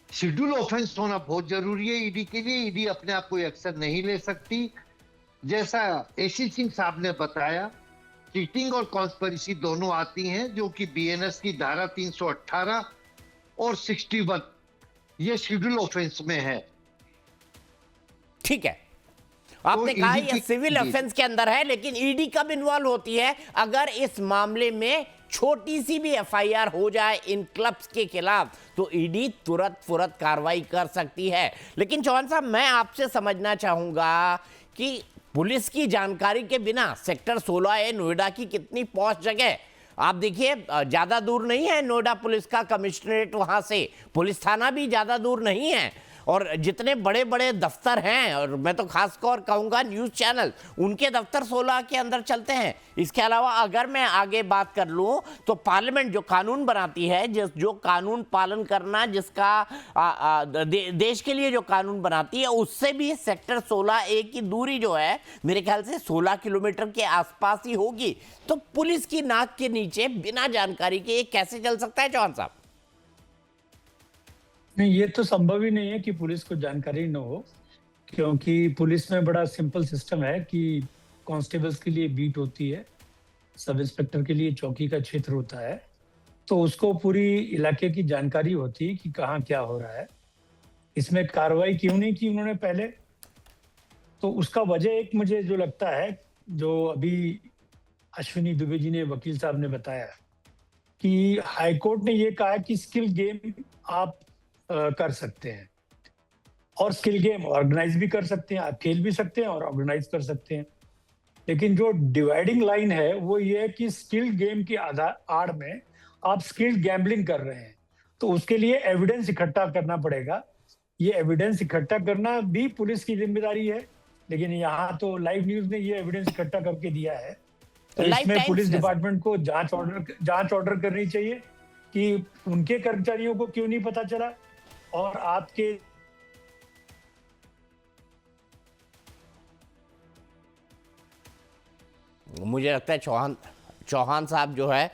शेड्यूल ऑफेंस होना बहुत जरूरी है ईडी के लिए, ईडी अपने आप कोई एक्शन नहीं ले सकती। जैसा एसी सिंह साहब ने बताया, चीटिंग और कॉन्स्पिरेसी दोनों आती हैं, जो कि बीएनएस की धारा 318 और 61 ये शेड्यूल ऑफेंस में है। ठीक है, आपने कहा ये सिविल ऑफेंस के अंदर है, लेकिन ईडी कब इन्वॉल्व होती है? अगर इस मामले में छोटी सी भी एफआईआर हो जाए इन क्लब्स के खिलाफ तो ईडी तुरंत कार्रवाई कर सकती है। लेकिन चौहान साहब, मैं आपसे समझना चाहूंगा कि पुलिस की जानकारी के बिना सेक्टर 16A नोएडा की कितनी पॉश जगह, आप देखिए ज्यादा दूर नहीं है नोएडा पुलिस का कमिश्नरेट, वहां से पुलिस थाना भी ज्यादा दूर नहीं है, और जितने बड़े बड़े दफ्तर हैं, और मैं तो खासकर कहूँगा न्यूज़ चैनल, उनके दफ्तर 16 के अंदर चलते हैं। इसके अलावा अगर मैं आगे बात कर लूँ तो पार्लियामेंट जो कानून बनाती है, जो कानून पालन करना, जिसका देश के लिए जो कानून बनाती है, उससे भी सेक्टर 16A की दूरी जो है मेरे ख्याल से 16 किलोमीटर के आसपास ही होगी। तो पुलिस की नाक के नीचे बिना जानकारी के ये कैसे चल सकता है चौहान साहब? नहीं, ये तो संभव ही नहीं है कि पुलिस को जानकारी न हो, क्योंकि पुलिस में बड़ा सिंपल सिस्टम है कि कांस्टेबल्स के लिए बीट होती है, सब इंस्पेक्टर के लिए चौकी का क्षेत्र होता है, तो उसको पूरी इलाके की जानकारी होती है कि कहाँ क्या हो रहा है। इसमें कार्रवाई क्यों नहीं की उन्होंने पहले? तो उसका वजह एक मुझे जो लगता है, जो अभी अश्विनी दुबे जी ने, वकील साहब ने बताया कि हाईकोर्ट ने ये कहा कि स्किल गेम आप कर सकते हैं, और स्किल गेम ऑर्गेनाइज भी कर सकते हैं, आप खेल भी सकते हैं और ऑर्गेनाइज कर सकते हैं। लेकिन जो डिवाइडिंग लाइन है वो ये है कि स्किल गेम की आड़ में आप स्किल गैम्बलिंग कर रहे हैं, तो उसके लिए एविडेंस इकट्ठा करना पड़ेगा। ये एविडेंस इकट्ठा करना भी पुलिस की जिम्मेदारी है, लेकिन यहाँ तो लाइव न्यूज ने ये एविडेंस इकट्ठा करके दिया है। तो इसमें पुलिस डिपार्टमेंट को जांच ऑर्डर करनी चाहिए कि उनके कर्मचारियों को क्यों नहीं पता चला, और आपके मुझे लगता है चौहान चौहान साहब जो है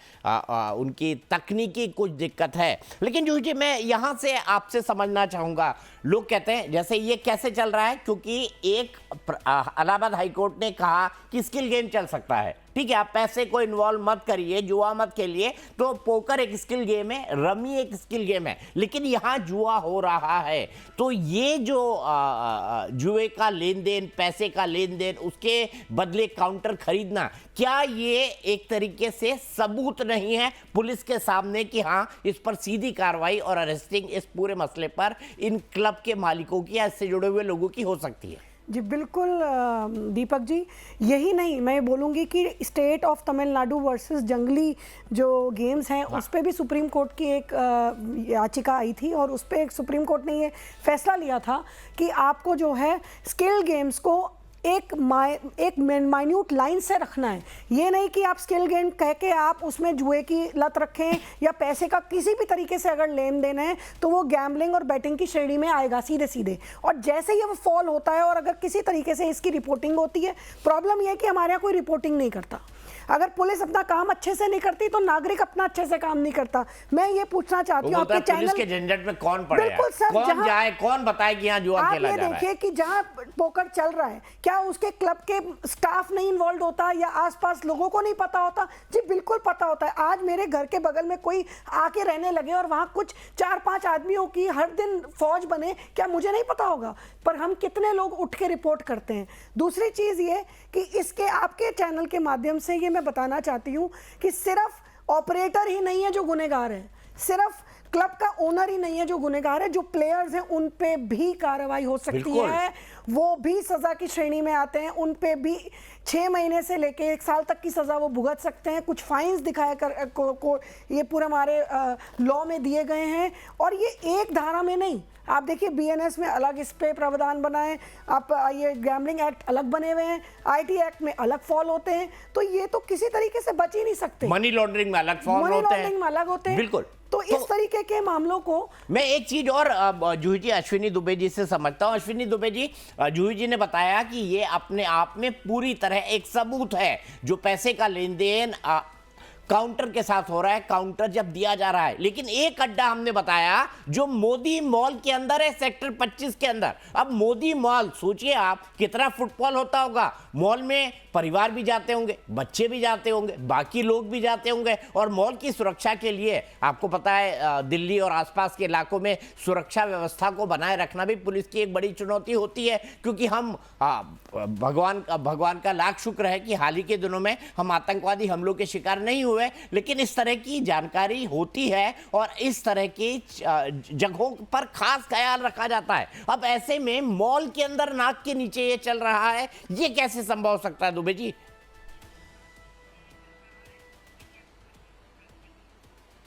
उनकी तकनीकी कुछ दिक्कत है। लेकिन जूही जी, मैं यहाँ से आपसे समझना चाहूँगा, लोग कहते हैं जैसे ये कैसे चल रहा है, क्योंकि एक इलाहाबाद हाईकोर्ट ने कहा कि स्किल गेम चल सकता है, ठीक है, आप पैसे को इन्वॉल्व मत करिए, जुआ मत खेलिए, तो पोकर एक स्किल गेम है, रमी एक स्किल गेम है, लेकिन यहाँ जुआ हो रहा है। तो ये जो जुए का लेन देन, पैसे का लेन देन, उसके बदले काउंटर खरीदना, क्या ये एक तरीके से सबूत नहीं है पुलिस के सामने कि हाँ इस पर सीधी कार्रवाई और अरेस्टिंग इस पूरे मसले पर इन क्लब के मालिकों की या इससे जुड़े हुए लोगों की हो सकती है? जी बिल्कुल दीपक जी, यही नहीं, मैं बोलूँगी कि स्टेट ऑफ तमिलनाडु वर्सेस जंगली जो गेम्स हैं उस पर भी सुप्रीम कोर्ट की एक याचिका आई थी और उस पर एक सुप्रीम कोर्ट ने ये फैसला लिया था कि आपको जो है स्किल गेम्स को एक माइन्यूट लाइन से रखना है। ये नहीं कि आप स्किल गेम कह के आप उसमें जुए की लत रखें या पैसे का किसी भी तरीके से अगर लेन देन है तो वो गैम्बलिंग और बैटिंग की श्रेणी में आएगा सीधे सीधे। और जैसे ही वो फॉल होता है और अगर किसी तरीके से इसकी रिपोर्टिंग होती है, प्रॉब्लम यह है कि हमारे यहाँ कोई रिपोर्टिंग नहीं करता। अगर पुलिस अपना काम अच्छे से नहीं करती तो नागरिक अपना अच्छे से काम नहीं करता। मैं ये पूछना चाहती हूँ आपके चैनल के झंझट में कौन पड़े, बिल्कुल सर, कौन जाए, कौन बताए कि यहाँ जुआ खेला जा रहा है? देखिए कि जहाँ पोकर चल रहा है, क्या उसके क्लब के स्टाफ नहीं इन्वॉल्व होता या आसपास लोगों को नहीं पता होता? जी बिल्कुल पता होता है। आज मेरे घर के बगल में कोई आके रहने लगे और वहाँ कुछ 4-5 आदमियों की हर दिन फौज बने, क्या मुझे नहीं पता होगा? पर हम कितने लोग उठ के रिपोर्ट करते हैं। दूसरी चीज़ ये कि इसके आपके चैनल के माध्यम से ये मैं बताना चाहती हूँ कि सिर्फ ऑपरेटर ही नहीं है जो गुनहगार है, सिर्फ क्लब का ओनर ही नहीं है जो गुनहगार है, जो प्लेयर्स हैं उन पे भी कार्रवाई हो सकती है, वो भी सजा की श्रेणी में आते हैं, उन पे भी 6 महीने से लेके 1 साल तक की सजा वो भुगत सकते हैं। कुछ फाइन्स दिखाया को ये पूरे हमारे लॉ में दिए गए हैं। और ये एक धारा में नहीं, आप देखिए बीएनएस में अलग इस पे प्रावधान बनाए, आप ये गैम्बलिंग एक्ट अलग बने हुए हैं, आईटी एक्ट में अलग फॉल होते हैं, तो ये तो किसी तरीके से बच ही नहीं सकते। मनी लॉन्ड्रिंग में अलग फॉल होते हैं, मनी लॉन्ड्रिंग में अलग होते हैं, बिल्कुल। तो इस तरीके के मामलों को मैं एक चीज और जूही जी अश्विनी दुबे जी से समझता हूं। अश्विनी दुबे जी, जूही जी ने बताया कि ये अपने आप में पूरी तरह एक सबूत है, जो पैसे का लेन देन काउंटर के साथ हो रहा है, काउंटर जब दिया जा रहा है। लेकिन एक अड्डा हमने बताया जो मोदी मॉल के अंदर है, सेक्टर 25 के अंदर। अब मोदी मॉल, सोचिए आप कितना फुटफॉल होता होगा, मॉल में परिवार भी जाते होंगे, बच्चे भी जाते होंगे, बाकी लोग भी जाते होंगे, और मॉल की सुरक्षा के लिए आपको पता है दिल्ली और आसपास के इलाकों में सुरक्षा व्यवस्था को बनाए रखना भी पुलिस की एक बड़ी चुनौती होती है। क्योंकि हम भगवान का लाख शुक्र है कि हाल ही के दिनों में हम आतंकवादी हमलों के शिकार नहीं हुए, लेकिन इस तरह की जानकारी होती है और इस तरह की जगहों पर खास ख्याल रखा जाता है। अब ऐसे में मॉल के अंदर नाक के नीचे ये चल रहा है, ये कैसे संभव हो सकता है दुबे जी?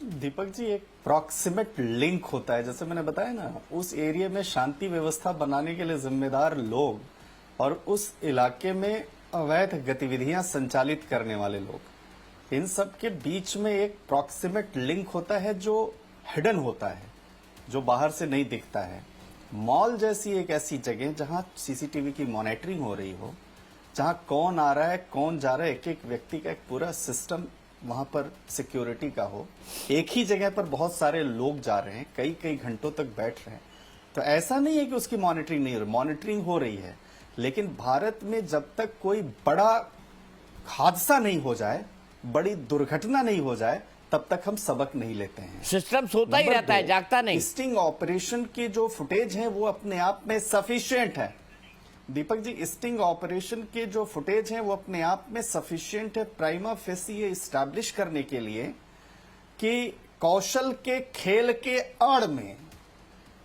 दीपक जी, एक प्रॉक्सिमेट लिंक होता है, जैसे मैंने बताया ना, उस एरिया में शांति व्यवस्था बनाने के लिए जिम्मेदार लोग और उस इलाके में अवैध गतिविधियां संचालित करने वाले लोग, इन सब के बीच में एक प्रॉक्सिमेट लिंक होता है जो हिडन होता है, जो बाहर से नहीं दिखता है। मॉल जैसी एक ऐसी जगह जहां सीसीटीवी की मॉनिटरिंग हो रही हो, जहां कौन आ रहा है कौन जा रहा है, एक एक व्यक्ति का एक पूरा सिस्टम वहां पर सिक्योरिटी का हो, एक ही जगह पर बहुत सारे लोग जा रहे हैं, कई कई घंटों तक बैठ रहे हैं, तो ऐसा नहीं है कि उसकी मॉनिटरिंग नहीं हो रही, मॉनिटरिंग हो रही है। लेकिन भारत में जब तक कोई बड़ा हादसा नहीं हो जाए, बड़ी दुर्घटना नहीं हो जाए, तब तक हम सबक नहीं लेते हैं। सिस्टम सोता ही रहता है, जागता नहीं। स्टिंग ऑपरेशन की जो फुटेज है वो अपने आप में सफिशिएंट है। दीपक जी, स्टिंग ऑपरेशन के जो फुटेज हैं वो अपने आप में सफिशिएंट है प्राइमा फेसी ये इस्टेब्लिश करने के लिए कि कौशल के खेल के आड़ में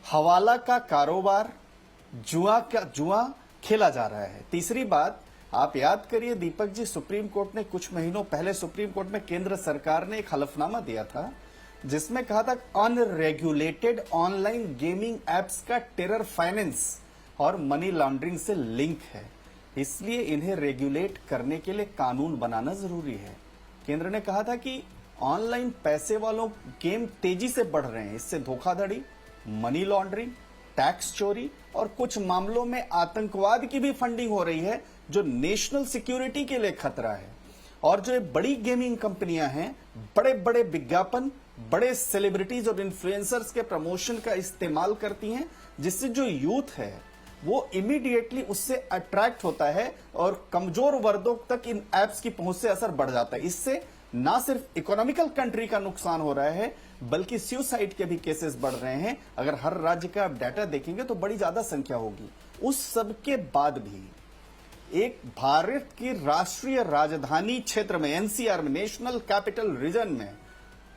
हवाला का कारोबार, जुआ खेला जा रहा है। तीसरी बात, आप याद करिए दीपक जी, सुप्रीम कोर्ट ने कुछ महीनों पहले सुप्रीम कोर्ट में केंद्र सरकार ने एक हलफनामा दिया था जिसमें कहा था अनरेगुलेटेड ऑनलाइन गेमिंग एप्स का टेरर फाइनेंस और मनी लॉन्ड्रिंग से लिंक है, इसलिए इन्हें रेगुलेट करने के लिए कानून बनाना जरूरी है। केंद्र ने कहा था कि ऑनलाइन पैसे वालों गेम तेजी से बढ़ रहे हैं, इससे धोखाधड़ी, मनी लॉन्ड्रिंग, टैक्स चोरी और कुछ मामलों में आतंकवाद की भी फंडिंग हो रही है, जो नेशनल सिक्योरिटी के लिए खतरा है। और जो ये बड़ी गेमिंग कंपनियां हैं, बड़े बड़े विज्ञापन, बड़े सेलिब्रिटीज और इन्फ्लुएंसर्स के प्रमोशन का इस्तेमाल करती हैं, जिससे जो यूथ है वो इमीडिएटली उससे अट्रैक्ट होता है और कमजोर वर्गों तक इन एप्स की पहुंच से असर बढ़ जाता है। इससे ना सिर्फ इकोनॉमिकल कंट्री का नुकसान हो रहा है, बल्कि सुसाइड के भी केसेस बढ़ रहे हैं। अगर हर राज्य का आप डाटा देखेंगे तो बड़ी ज्यादा संख्या होगी। उस सब के बाद भी एक भारत की राष्ट्रीय राजधानी क्षेत्र में, एनसीआर में, नेशनल कैपिटल रीजन में,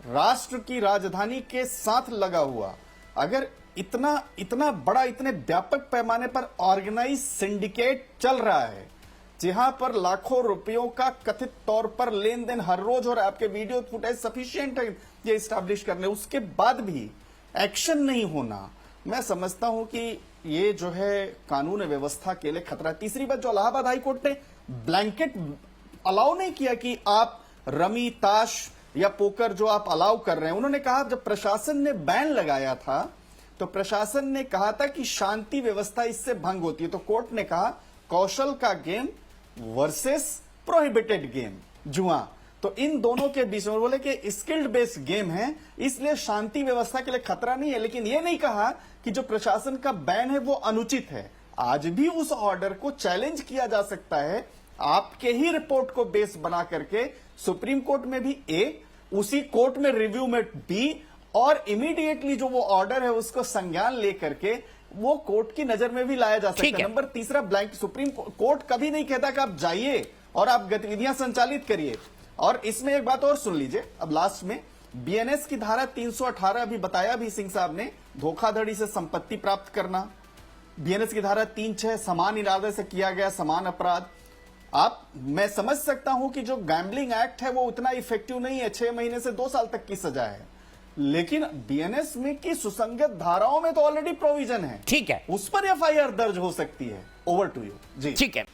राष्ट्र की राजधानी के साथ लगा हुआ अगर इतना बड़ा, इतने व्यापक पैमाने पर ऑर्गेनाइज सिंडिकेट चल रहा है, जहां पर लाखों रुपयों का कथित तौर पर लेन देन हर रोज हो रहा है, आपके वीडियो फुटेज सफिशिएंट है ये स्टैब्लिश करने, उसके बाद भी एक्शन नहीं होना, मैं समझता हूं कि ये जो है कानून व्यवस्था के लिए खतरा। तीसरी बात, जो इलाहाबाद हाईकोर्ट ने ब्लैंकेट अलाउ नहीं किया कि आप रमी, ताश या पोकर जो आप अलाउ कर रहे हैं, उन्होंने कहा जब प्रशासन ने बैन लगाया था तो प्रशासन ने कहा था कि शांति व्यवस्था इससे भंग होती है, तो कोर्ट ने कहा कौशल का गेम वर्सेस प्रोहिबिटेड गेम, जुआ, तो इन दोनों के बीच में बोले कि स्किल्ड बेस्ड गेम है, इसलिए शांति व्यवस्था के लिए खतरा नहीं है। लेकिन यह नहीं कहा कि जो प्रशासन का बैन है वो अनुचित है। आज भी उस ऑर्डर को चैलेंज किया जा सकता है, आपके ही रिपोर्ट को बेस बना करके सुप्रीम कोर्ट में भी ए, उसी कोर्ट में रिव्यू में बी, और इमीडिएटली जो वो ऑर्डर है उसको संज्ञान लेकर के वो कोर्ट की नजर में भी लाया जा सकता है। नंबर तीसरा, ब्लैंक सुप्रीम कोर्ट कभी नहीं कहता कि आप जाइए और आप गतिविधियां संचालित करिए। और इसमें एक बात और सुन लीजिए, अब लास्ट में बीएनएस की धारा 318 अभी बताया भी सिंह साहब ने, धोखाधड़ी से संपत्ति प्राप्त करना, बीएनएस की धारा 36 समान इरादे से किया गया समान अपराध। मैं समझ सकता हूं कि जो गैम्बलिंग एक्ट है वो उतना इफेक्टिव नहीं है, 6 महीने से 2 साल तक की सजा है, लेकिन बीएनएस में की सुसंगत धाराओं में तो ऑलरेडी प्रोविजन है, ठीक है, उस पर एफआईआर दर्ज हो सकती है। ओवर टू यू जी। ठीक है,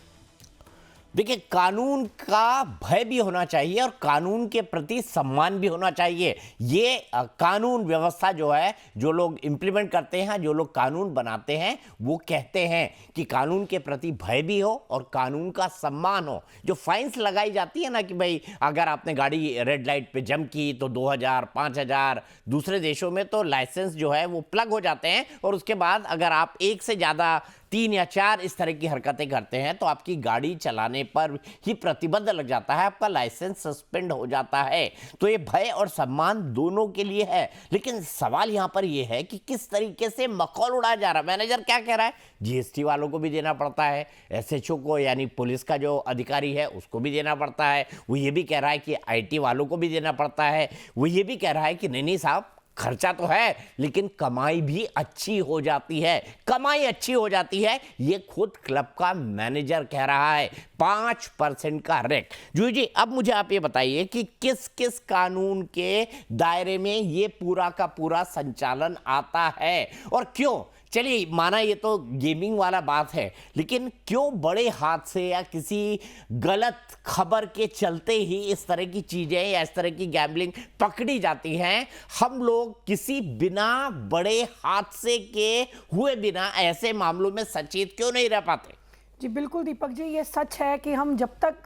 देखिए कानून का भय भी होना चाहिए और कानून के प्रति सम्मान भी होना चाहिए। ये कानून व्यवस्था जो है, जो लोग इंप्लीमेंट करते हैं, जो लोग कानून बनाते हैं, वो कहते हैं कि कानून के प्रति भय भी हो और कानून का सम्मान हो। जो फाइन्स लगाई जाती है ना कि भाई अगर आपने गाड़ी रेड लाइट पे जम की तो 2000, 5000, दूसरे देशों में तो लाइसेंस जो है वो प्लग हो जाते हैं और उसके बाद अगर आप एक से ज़्यादा 3 या 4 इस तरह की हरकतें करते हैं तो आपकी गाड़ी चलाने पर ही प्रतिबंध लग जाता है, आपका लाइसेंस सस्पेंड हो जाता है। तो ये भय और सम्मान दोनों के लिए है, लेकिन सवाल यहां पर यह है कि किस तरीके से मखौल उड़ाया जा रहा है। मैनेजर क्या कह रहा है, जीएसटी वालों को भी देना पड़ता है, एसएचओ को यानी पुलिस का जो अधिकारी है उसको भी देना पड़ता है, वो ये भी कह रहा है कि आईटी वालों को भी देना पड़ता है, वो ये भी कह रहा है कि नहीं साहब खर्चा तो है लेकिन कमाई भी अच्छी हो जाती है, कमाई अच्छी हो जाती है, ये खुद क्लब का मैनेजर कह रहा है। 5% का रेक। जूही जी, अब मुझे आप ये बताइए कि किस किस कानून के दायरे में ये पूरा का पूरा संचालन आता है और क्यों? चलिए माना ये तो गेमिंग वाला बात है, लेकिन क्यों बड़े हादसे या किसी गलत खबर के चलते ही इस तरह की चीजें या इस तरह की गैम्बलिंग पकड़ी जाती हैं? हम लोग किसी बिना बड़े हादसे के हुए बिना ऐसे मामलों में सचेत क्यों नहीं रह पाते? जी बिल्कुल दीपक जी, ये सच है कि हम जब तक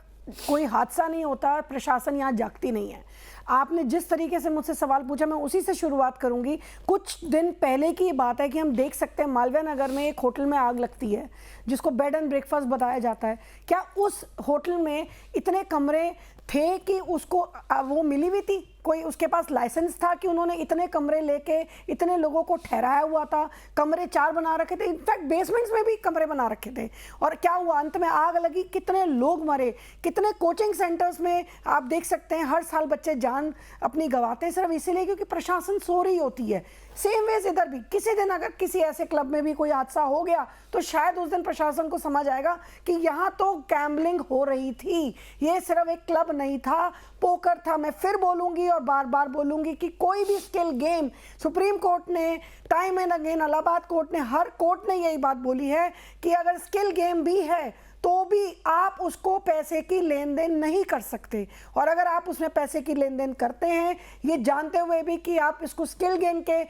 कोई हादसा नहीं होता प्रशासन यहाँ जागती नहीं है। आपने जिस तरीके से मुझसे सवाल पूछा मैं उसी से शुरुआत करूंगी। कुछ दिन पहले की बात है कि हम देख सकते हैं मालवीय नगर में एक होटल में आग लगती है जिसको बेड एंड ब्रेकफास्ट बताया जाता है। क्या उस होटल में इतने कमरे थे कि उसको वो मिली हुई थी? कोई उसके पास लाइसेंस था कि उन्होंने इतने कमरे लेके इतने लोगों को ठहराया हुआ था? कमरे 4 बना रखे थे, इनफैक्ट बेसमेंट्स में भी कमरे बना रखे थे। और क्या हुआ? अंत में आग लगी, कितने लोग मरे, कितने कोचिंग सेंटर्स में आप देख सकते हैं हर साल बच्चे जान अपनी गंवाते हैं सिर्फ इसीलिए क्योंकि प्रशासन सो रही होती है। सेम वेज इधर भी किसी दिन अगर किसी ऐसे क्लब में भी कोई हादसा हो गया तो शायद उस दिन प्रशासन को समझ आएगा कि यहाँ तो गैम्बलिंग हो रही थी, ये सिर्फ एक क्लब नहीं था, पोकर था। मैं फिर बोलूंगी और बार बार बोलूंगी कि कोई भी स्किल गेम, सुप्रीम कोर्ट ने time and again, Allahabad court ने, हर कोर्ट ने यही बात बोली है कि अगर स्किल गेम भी है तो भी आप उसको पैसे की लेन देन नहीं कर सकते। और अगर आप उसमें पैसे की लेन देन करते हैं ये जानते हुए भी कि आप इसको स्किल गेम के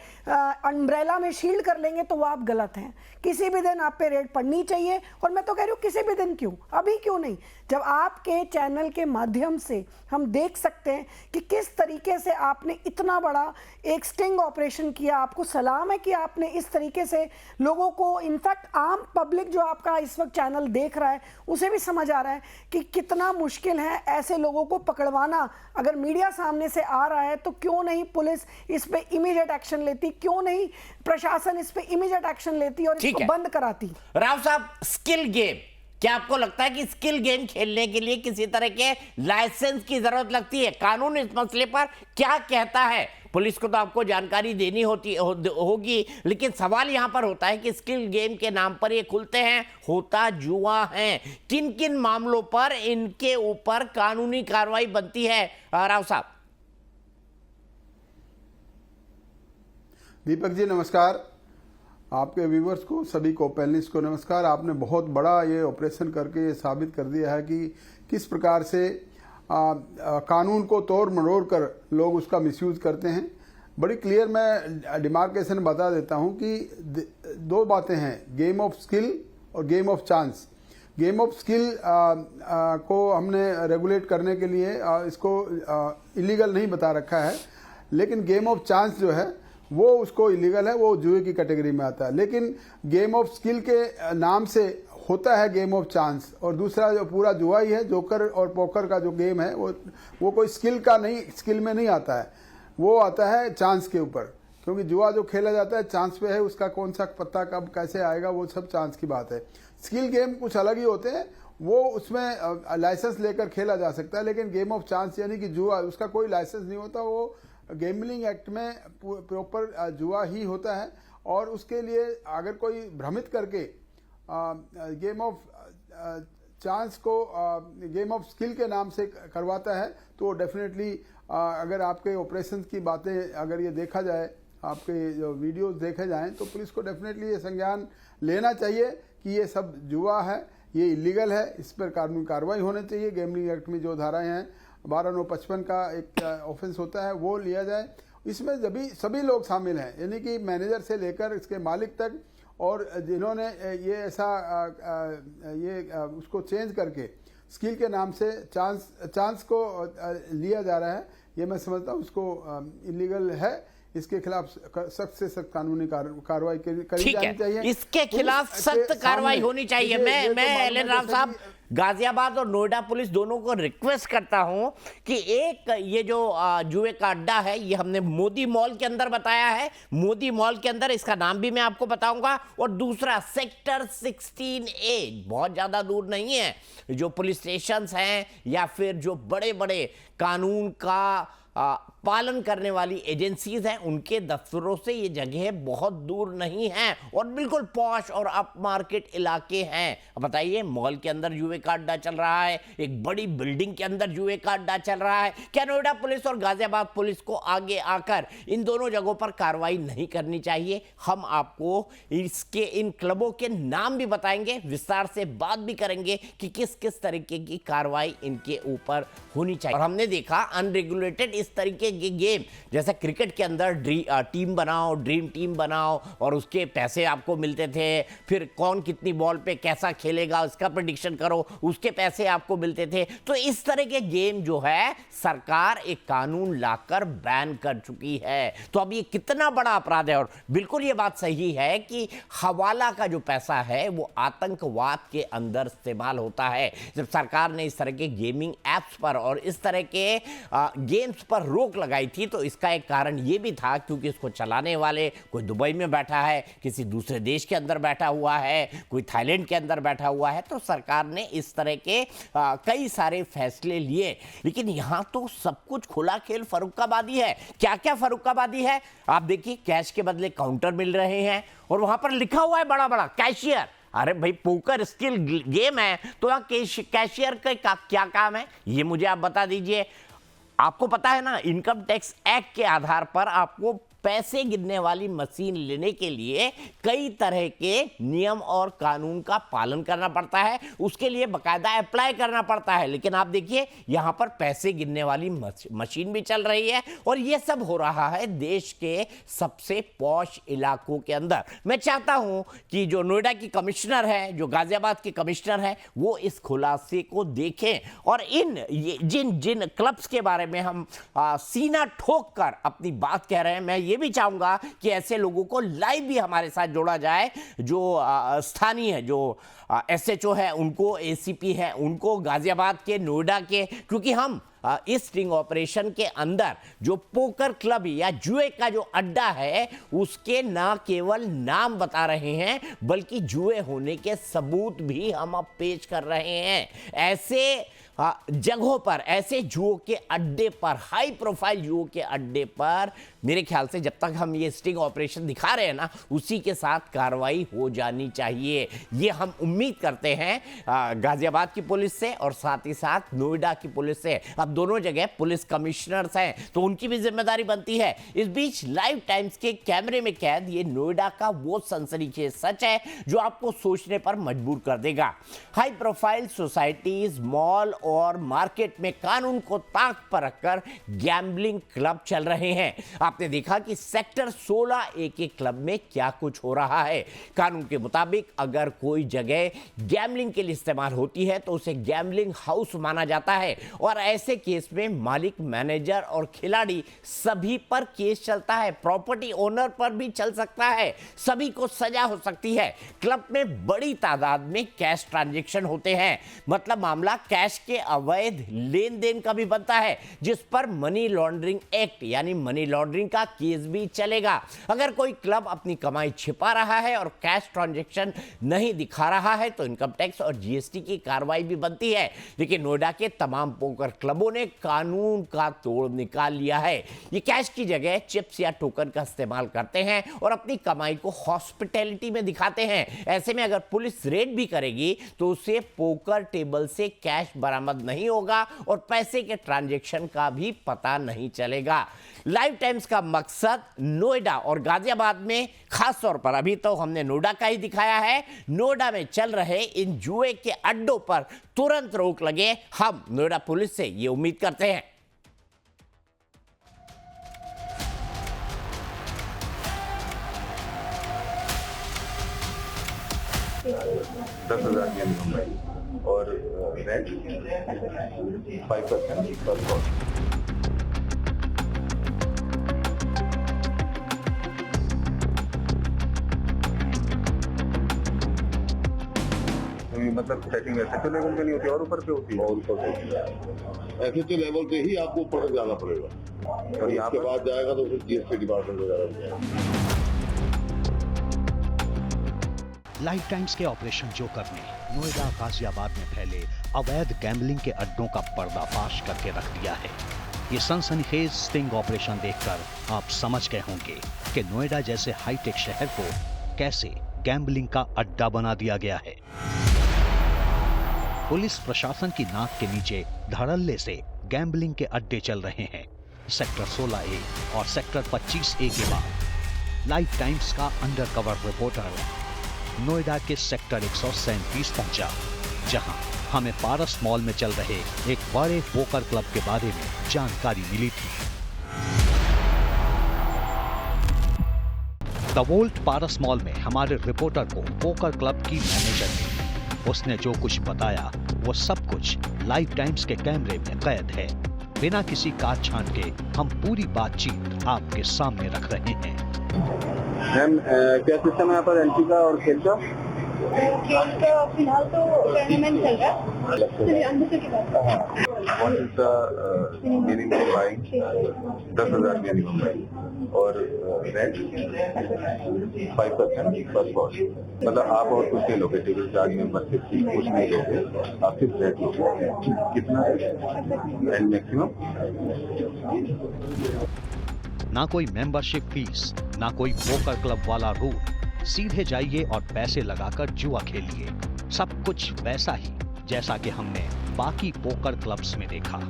अम्ब्रेला में शील्ड कर लेंगे तो वो आप गलत हैं। किसी भी दिन आप पे रेड पड़नी चाहिए और मैं तो कह रही हूँ किसी भी दिन, क्यों अभी क्यों नहीं, जब आपके चैनल के माध्यम से हम देख सकते हैं कि किस तरीके से आपने इतना बड़ा एक स्टिंग ऑपरेशन किया। आपको सलाम है कि आपने इस तरीके से लोगों को, इनफैक्ट आम पब्लिक जो आपका इस वक्त चैनल देख रहा है उसे भी समझ आ रहा है कि कितना मुश्किल है ऐसे लोगों को पकड़वाना। अगर मीडिया सामने से आ रहा है तो क्यों नहीं पुलिस इस पे इमीडिएट एक्शन लेती, क्यों नहीं प्रशासन इस पे इमीडिएट एक्शन लेती और इसको बंद कराती। राव साहब, स्किल गेम, क्या आपको लगता है कि स्किल गेम खेलने के लिए किसी तरह के लाइसेंस की जरूरत लगती है? कानून इस मसले पर क्या कहता है? पुलिस को तो आपको जानकारी देनी होगी, लेकिन सवाल यहां पर होता है कि स्किल गेम के नाम पर ये खुलते हैं, होता जुआ है। किन किन मामलों पर इनके ऊपर कानूनी कार्रवाई बनती है? राव साहब। दीपक जी नमस्कार, आपके व्यूवर्स को, सभी को, पैनलिस्ट को नमस्कार। आपने बहुत बड़ा ये ऑपरेशन करके ये साबित कर दिया है कि किस प्रकार से कानून को तोड़ मरोड़ कर लोग उसका मिसयूज करते हैं। बड़ी क्लियर मैं डिमार्केशन बता देता हूं कि दो बातें हैं, गेम ऑफ स्किल और game of chance. Game of skill को हमने रेगुलेट करने के लिए इसको इलीगल नहीं बता रखा है, लेकिन गेम ऑफ चांस जो है वो उसको इलीगल है, वो जुए की कैटेगरी में आता है। लेकिन गेम ऑफ स्किल के नाम से होता है गेम ऑफ चांस, और दूसरा जो पूरा जुआ ही है, जोकर और पोकर का जो गेम है वो कोई स्किल का नहीं, स्किल में नहीं आता है, वो आता है चांस के ऊपर। क्योंकि जुआ जो खेला जाता है चांस पे है, उसका कौन सा पत्ता कब कैसे आएगा वो सब चांस की बात है। स्किल गेम कुछ अलग ही होते हैं, वो उसमें लाइसेंस लेकर खेला जा सकता है, लेकिन गेम ऑफ चांस यानी कि जुआ, उसका कोई लाइसेंस नहीं होता, वो गैम्बलिंग एक्ट में प्रॉपर जुआ ही होता है। और उसके लिए अगर कोई भ्रमित करके गेम ऑफ चांस को गेम ऑफ स्किल के नाम से करवाता है तो डेफिनेटली अगर आपके ऑपरेशन की बातें अगर ये देखा जाए, आपके जो वीडियोस देखे जाएं, तो पुलिस को डेफिनेटली ये संज्ञान लेना चाहिए कि ये सब जुआ है, ये इलीगल है, इस पर कानूनी कार्रवाई होनी चाहिए। गैम्बलिंग एक्ट में जो धाराएं हैं 12(9)(55) का एक ऑफेंस होता है, वो लिया जाए। इसमें सभी लोग शामिल हैं, यानी कि मैनेजर से लेकर इसके मालिक तक, और जिन्होंने ये ऐसा उसको चेंज करके स्किल के नाम से चांस को लिया जा रहा है, ये मैं समझता हूँ उसको इलीगल है। इसके खिलाफ सख्त से सख्त कानूनी कार्रवाई करी जानी चाहिए। इसके खिलाफ सख्त कार्रवाई होनी चाहिए। मैं एल.एन. राव साहब, गाजियाबाद और नोएडा पुलिस दोनों को रिक्वेस्ट करता हूं कि एक ये जो जुए का अड्डा है, ये हमने मोदी मॉल के अंदर बताया है, मोदी मॉल के अंदर, इसका नाम भी मैं आपको बताऊंगा। और दूसरा सेक्टर 16A, बहुत ज्यादा दूर नहीं है, जो पुलिस स्टेशन हैं या फिर जो बड़े बड़े कानून का पालन करने वाली एजेंसीज हैं, उनके दफ्तरों से ये जगह बहुत दूर नहीं है और बिल्कुल पॉश और अप मार्केट इलाके हैं। अब बताइए, मॉल के अंदर जुए का अड्डा चल रहा है, एक बड़ी बिल्डिंग के अंदर जुए का अड्डा चल रहा है। क्या नोएडा पुलिस और गाजियाबाद पुलिस को आगे आकर इन दोनों जगहों पर कार्रवाई नहीं करनी चाहिए? हम आपको इसके इन क्लबों के नाम भी बताएंगे, विस्तार से बात भी करेंगे कि किस किस तरीके की कार्रवाई इनके ऊपर होनी चाहिए। और हमने देखा अनरेगुलेटेड इस तरीके के गेम, जैसे क्रिकेट के अंदर टीम बनाओ, ड्रीम टीम बनाओ, और उसके पैसे आपको मिलते थे, फिर कौन कितनी बॉल पे कैसा खेलेगा उसका प्रेडिक्शन करो, उसके पैसे आपको मिलते थे। तो इस तरह के गेम जो है सरकार एक कानून लाकर बैन कर चुकी है। तो अब ये कितना बड़ा अपराध है। और बिल्कुल ये बात सही है कि हवाला का जो पैसा है वो आतंकवाद के अंदर इस्तेमाल होता है। जब सरकार ने इस तरह के गेमिंग एप्स पर और इस तरह के गेम्स पर रोक लगाई थी, तो इसका एक कारण ये भी था क्योंकि इसको चलाने वाले कोई दुबई में बैठा है, किसी दूसरे देश के अंदर बैठा हुआ है, कोई थाईलैंड के अंदर बैठा हुआ है। तो सरकार ने इस तरह के कई सारे फैसले लिए। लेकिन यहां तो सब कुछ खुला खेल फर्रुखाबादी है। क्या क्या फर्रुखाबादी है आप देखिए, कैश के बदले काउंटर मिल रहे हैं और वहां पर लिखा हुआ है बड़ा बड़ा कैशियर। अरे भाई, पोकर स्किल गेम है तो वहां कैशियर का क्या काम है, ये मुझे आप बता दीजिए। आपको पता है ना, इनकम टैक्स एक्ट के आधार पर आपको पैसे गिनने वाली मशीन लेने के लिए कई तरह के नियम और कानून का पालन करना पड़ता है, उसके लिए बकायदा अप्लाई करना पड़ता है। लेकिन आप देखिए यहां पर पैसे गिनने वाली मशीन भी चल रही है और यह सब हो रहा है देश के सबसे पॉश इलाकों के अंदर। मैं चाहता हूं कि जो नोएडा की कमिश्नर है, जो गाजियाबाद की कमिश्नर है, वो इस खुलासे को देखें और जिन जिन क्लब्स के बारे में हम सीना ठोक कर अपनी बात कह रहे हैं, मैं ये भी चाहूंगा कि ऐसे लोगों को लाइव भी हमारे साथ जोड़ा जाए, जो स्थानीय जो SHO है उनको, ACP है उनको, गाजियाबाद के, नोएडा के, क्योंकि हम इस स्टिंग ऑपरेशन के अंदर जो पोकर क्लब या जुए का जो अड्डा है उसके न केवल नाम बता रहे हैं बल्कि जुए होने के सबूत भी हम अब पेश कर रहे हैं। ऐसे जगहों पर, ऐसे जुओं के अड्डे पर, हाई प्रोफाइल जुओं के अड्डे पर मेरे ख्याल से जब तक हम ये स्टिंग ऑपरेशन दिखा रहे हैं ना, उसी के साथ कार्रवाई हो जानी चाहिए। ये हम उम्मीद करते हैं गाजियाबाद की पुलिस से और साथ ही साथ नोएडा की पुलिस से। अब दोनों जगह पुलिस कमिश्नर्स हैं तो उनकी भी जिम्मेदारी बनती है। इस बीच लाइव टाइम्स के कैमरे में कैद ये नोएडा का वो सनसनीखेज सच है जो आपको सोचने पर मजबूर कर देगा। हाई प्रोफाइल सोसाइटीज, मॉल और मार्केट में कानून को ताक पर रखकर गैम्बलिंग क्लब चल रहे हैं। आपने देखा कि सेक्टर 16A के क्लब में क्या कुछ हो रहा है। कानून के मुताबिक अगर कोई जगह गैम्बलिंग के लिए इस्तेमाल होती है तो उसे गैम्बलिंग हाउस माना जाता है और ऐसे केस में मालिक, मैनेजर और खिलाड़ी सभी पर केस चलता है। प्रॉपर्टी ओनर पर भी चल सकता है, सभी को सजा हो सकती है। क्लब में बड़ी तादाद में कैश ट्रांजैक्शन होते हैं, मतलब मामला कैश के अवैध लेन देन का भी बनता है, जिस पर मनी लॉन्ड्रिंग एक्ट यानी मनी लॉन्ड्रिंग का केस भी चलेगा। अगर कोई क्लब अपनी कमाई छिपा रहा है और कैश ट्रांजैक्शन नहीं दिखा रहा है तो इनकम टैक्स और GST की कार्रवाई भी बनती है। लेकिन नोएडा के तमाम पोकर क्लबों ने कानून का तोड़ निकाल लिया है। ये कैश की जगह चिप्स या टोकन का इस्तेमाल करते हैं और अपनी कमाई को हॉस्पिटैलिटी में दिखाते हैं। ऐसे में अगर पुलिस रेड भी करेगी तो उसे पोकर टेबल से कैश बरामद नहीं होगा और पैसे के ट्रांजैक्शन का भी पता नहीं चलेगा। लाइव टाइम्स का मकसद नोएडा और गाजियाबाद में, खास तौर पर अभी तो हमने नोएडा का ही दिखाया है, नोएडा में चल रहे इन जुए के अड्डों पर तुरंत रोक लगे। हम नोएडा पुलिस से ये उम्मीद करते हैं। 10,000 की इनकम और रेंट 5% पर कॉस्ट। मतलब सेटिंग SHO लेवल पे नहीं होती और ऊपर पे होती है? और ऊपर पे SHO लेवल पे ही आपको ऊपर तक जाना पड़ेगा और यहाँ के बाद जाएगा तो फिर GST डिपार्टमेंट वगैरह। लाइव टाइम्स के ऑपरेशन जोकर ने नोएडा, गाजियाबाद में फैले अवैध गैम्बलिंग के अड्डों का पर्दाफाश करके रख दिया है। ये सनसनीखेज स्टिंग ऑपरेशन देखकर आप समझ गए होंगे कि नोएडा जैसे हाईटेक शहर को कैसे गैम्बलिंग का अड्डा बना दिया गया है। पुलिस प्रशासन की नाक के नीचे धड़ल्ले से गैम्बलिंग के अड्डे चल रहे हैं। सेक्टर 16A और सेक्टर 25A के बाद लाइव टाइम्स का अंडरकवर रिपोर्टर नोएडा के सेक्टर 137 पहुंचा, जहां हमें पारस मॉल में चल रहे एक बड़े पोकर क्लब के बारे में जानकारी मिली थी। द वोल्ट पारस मॉल में हमारे रिपोर्टर को पोकर क्लब की मैनेजर ने उसने जो कुछ बताया वो सब कुछ लाइव टाइम्स के कैमरे में कैद है। बिना किसी काट छांट के हम पूरी बातचीत आपके सामने रख रहे हैं। मैम क्या सिस्टम है यहाँ पर एंट्री का और खेल का? खेल का फिलहाल तो टूर्नामेंट चल रहा है। अंदर से क्या What is the minimum buying? 10,000 minimum buying और रेंट 5% पर कॉस्ट। मतलब आप और कुछ नहीं लोगे, टेबल चार्ज मेंबरशिप फी कुछ नहीं लोगे, आप सिर्फ रेंट लोगे। कितना एंड मैक्सिमम? ना कोई मेंबरशिप फीस, ना कोई पोकर क्लब वाला रूल। सीधे जाइए और पैसे लगाकर जुआ खेलिए। सब कुछ वैसा ही जैसा कि हमने बाकी पोकर क्लब्स में देखा।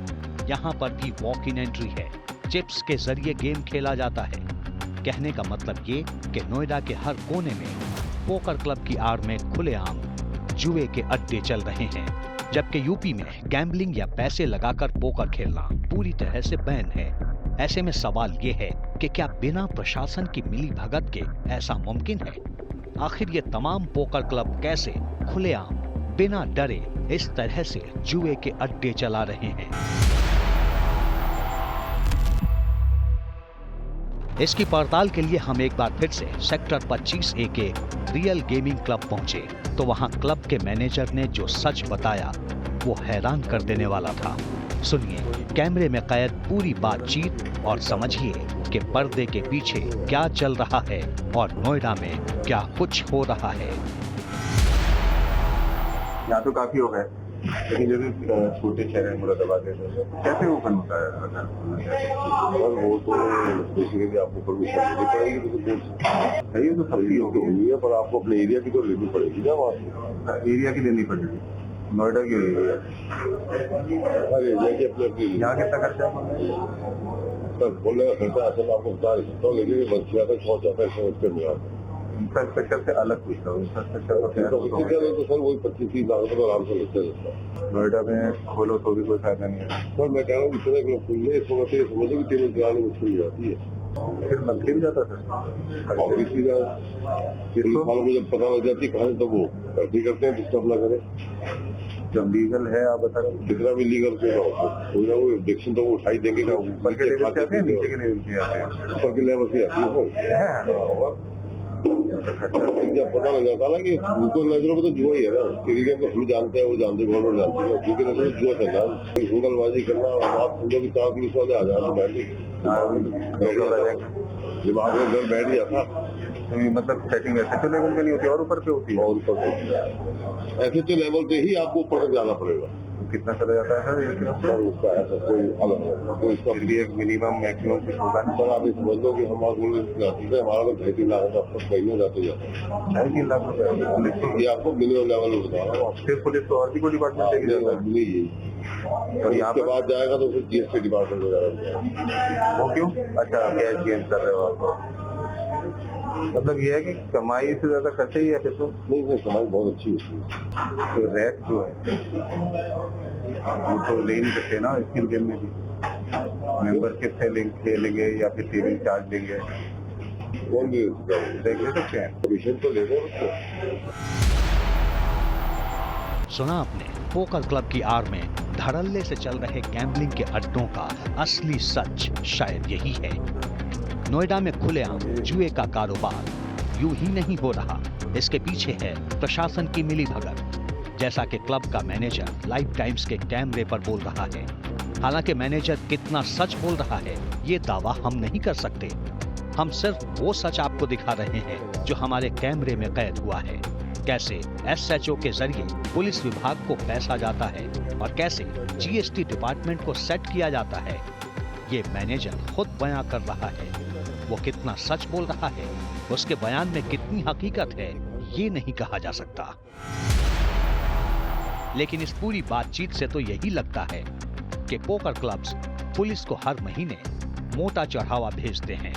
यहाँ पर भी वॉक इन एंट्री है, चिप्स के जरिए गेम खेला जाता है। कहने का मतलब ये कि नोएडा के हर कोने में पोकर क्लब की आड़ में खुलेआम जुए के अड्डे चल रहे हैं, जबकि यूपी में गैम्बलिंग या पैसे लगाकर पोकर खेलना पूरी तरह से बैन है। ऐसे में सवाल ये है कि क्या बिना प्रशासन की मिलीभगत के ऐसा मुमकिन है? आखिर ये तमाम पोकर क्लब कैसे खुलेआम बिना डरे इस तरह से जुए के अड्डे चला रहे हैं? इसकी पड़ताल के लिए हम एक बार फिर से सेक्टर 25A के रियल गेमिंग क्लब पहुंचे तो वहां क्लब के मैनेजर ने जो सच बताया वो हैरान कर देने वाला था। सुनिए कैमरे में कैद पूरी बातचीत और समझिए कि पर्दे के पीछे क्या चल रहा है और नोएडा में क्या कुछ हो रहा है। यहाँ तो काफी हो गए, लेकिन जैसे छोटे शहर है मुरादाबाद कैसे ओपन होता है? और वो तो बेसिकली आपको परमिशन लेनी पड़ेगी, ये तो सभी होगी है, पर आपको अपने एरिया की तो लेनी पड़ेगी ना। वहाँ एरिया की लेनी पड़ेगी, नोएडा की एरिया, हर एरिया की अपनी। यहाँ कितना खर्चा सर बोलने का खर्चा असल आपको बता नहीं सकता हूँ, लेकिन मंचिया तक पहुँच जाता है समझ कर नहीं आता। इंफ्रास्ट्रक्चर से अलग पूछ रहा हूँ, इंफ्रास्ट्रक्चर तो सर वही 25-30 लाख रुपए तो आराम से लगते हैं। नोएडा में खोलो तो भी कोई फायदा नहीं है। सर मैं कह रहा हूँ इतने लोग खुलने इस वक्त ये समझे कि टेबल चलाने मुश्किल हो जाती है। फिर मंथली भी जाता था सालों में जब पता लग जाती है कहानी, तो वो भर्ती करते हैं डिस्टर्ब ना करें। जब लीगल है आप बता रहे कितना भी लीगल पे कोई ना कोई डिक्शन तो वो उठाई देंगे ना, ऊपर के लेवल से आते हैं, नीचे के लेवल से आते हैं, ऊपर के लेवल से आती है। जब पता लग जाता ना कि उनको नजरों में तो जुआ ही है ना, क्रिकेट को हम जानते हैं, वो जानते हैं, गवर्नमेंट जानती है, क्योंकि नजरों में जुआ चल रहा है। सिंगलबाजी करना और आप समझो कि 4 पुलिस वाले आ जाए तो दिमाग में घर बैठ जाता। मतलब सेटिंग ऐसे तो लेवल पे नहीं होती और ऊपर पे होती है, और ऊपर पे ऐसे तो लेवल पे ही आपको ऊपर तक जाना पड़ेगा। कितना चला जाता है सर? उसका ऐसा कोई अलग कोई इसका भी एक मिनिमम मैक्सिमम कुछ होगा नहीं। सर आप ये समझ लो कि हमारा तो हमारा तो 2.5 लाख का महीने जाते जाते 2.5 लाख रुपए, ये आपको मिनिमम लेवल में बता रहा हूँ। फिर पुलिस तो और भी कोई डिपार्टमेंट लेके जाता है नहीं, और यहाँ के बाद जाएगा तो फिर GST डिपार्टमेंट हो जाएगा। वो क्यों? अच्छा कैश गेन कर रहे हो आप, मतलब ये है कि कमाई से ज्यादा खर्चा ही है फिर तो? नहीं कमाई बहुत अच्छी होती है। तो रैक जो है वो तो ले नहीं सकते ना स्किल गेम में भी, मेंबरशिप से खेलेंगे या फिर सेविंग चार्ज लेंगे, कौन भी देख ले सकते हैं, कमीशन तो ले रहे। सुना आपने पोकर क्लब की आड़ में धड़ल्ले से चल रहे गैम्बलिंग के अड्डों का असली सच शायद यही है। नोएडा में खुलेआम जुए का कारोबार यूं ही नहीं हो रहा, इसके पीछे है प्रशासन की मिलीभगत, जैसा कि क्लब का मैनेजर लाइव टाइम्स के कैमरे पर बोल रहा है। हालांकि मैनेजर कितना सच बोल रहा है ये दावा हम नहीं कर सकते, हम सिर्फ वो सच आपको दिखा रहे हैं जो हमारे कैमरे में कैद हुआ है। कैसे SHO के जरिए पुलिस विभाग को पैसा जाता है और कैसे GST डिपार्टमेंट को सेट किया जाता है, ये मैनेजर खुद बयां कर रहा है। वो कितना सच बोल रहा है, उसके बयान में कितनी हकीकत है, ये नहीं कहा जा सकता। लेकिन इस पूरी बातचीत से तो यही लगता है कि पोकर क्लब्स पुलिस को हर महीने मोटा चढ़ावा भेजते हैं,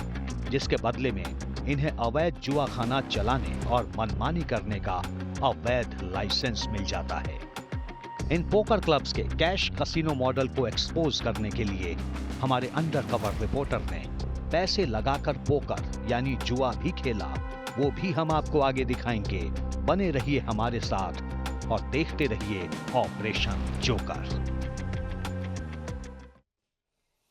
जिसके बदले में इन्हें अवैध जुआखाना चलाने और मनमानी करने का अवैध लाइसेंस मिल जाता है। इन पोकर क्लब्स के कैश कसिनो मॉडल को एक्सपोज करने के लिए हमारे अंडरकवर रिपोर्टर ने पैसे लगाकर पोकर यानी जुआ भी खेला, वो भी हम आपको आगे दिखाएंगे। बने रहिए हमारे साथ और देखते रहिए ऑपरेशन जोकर।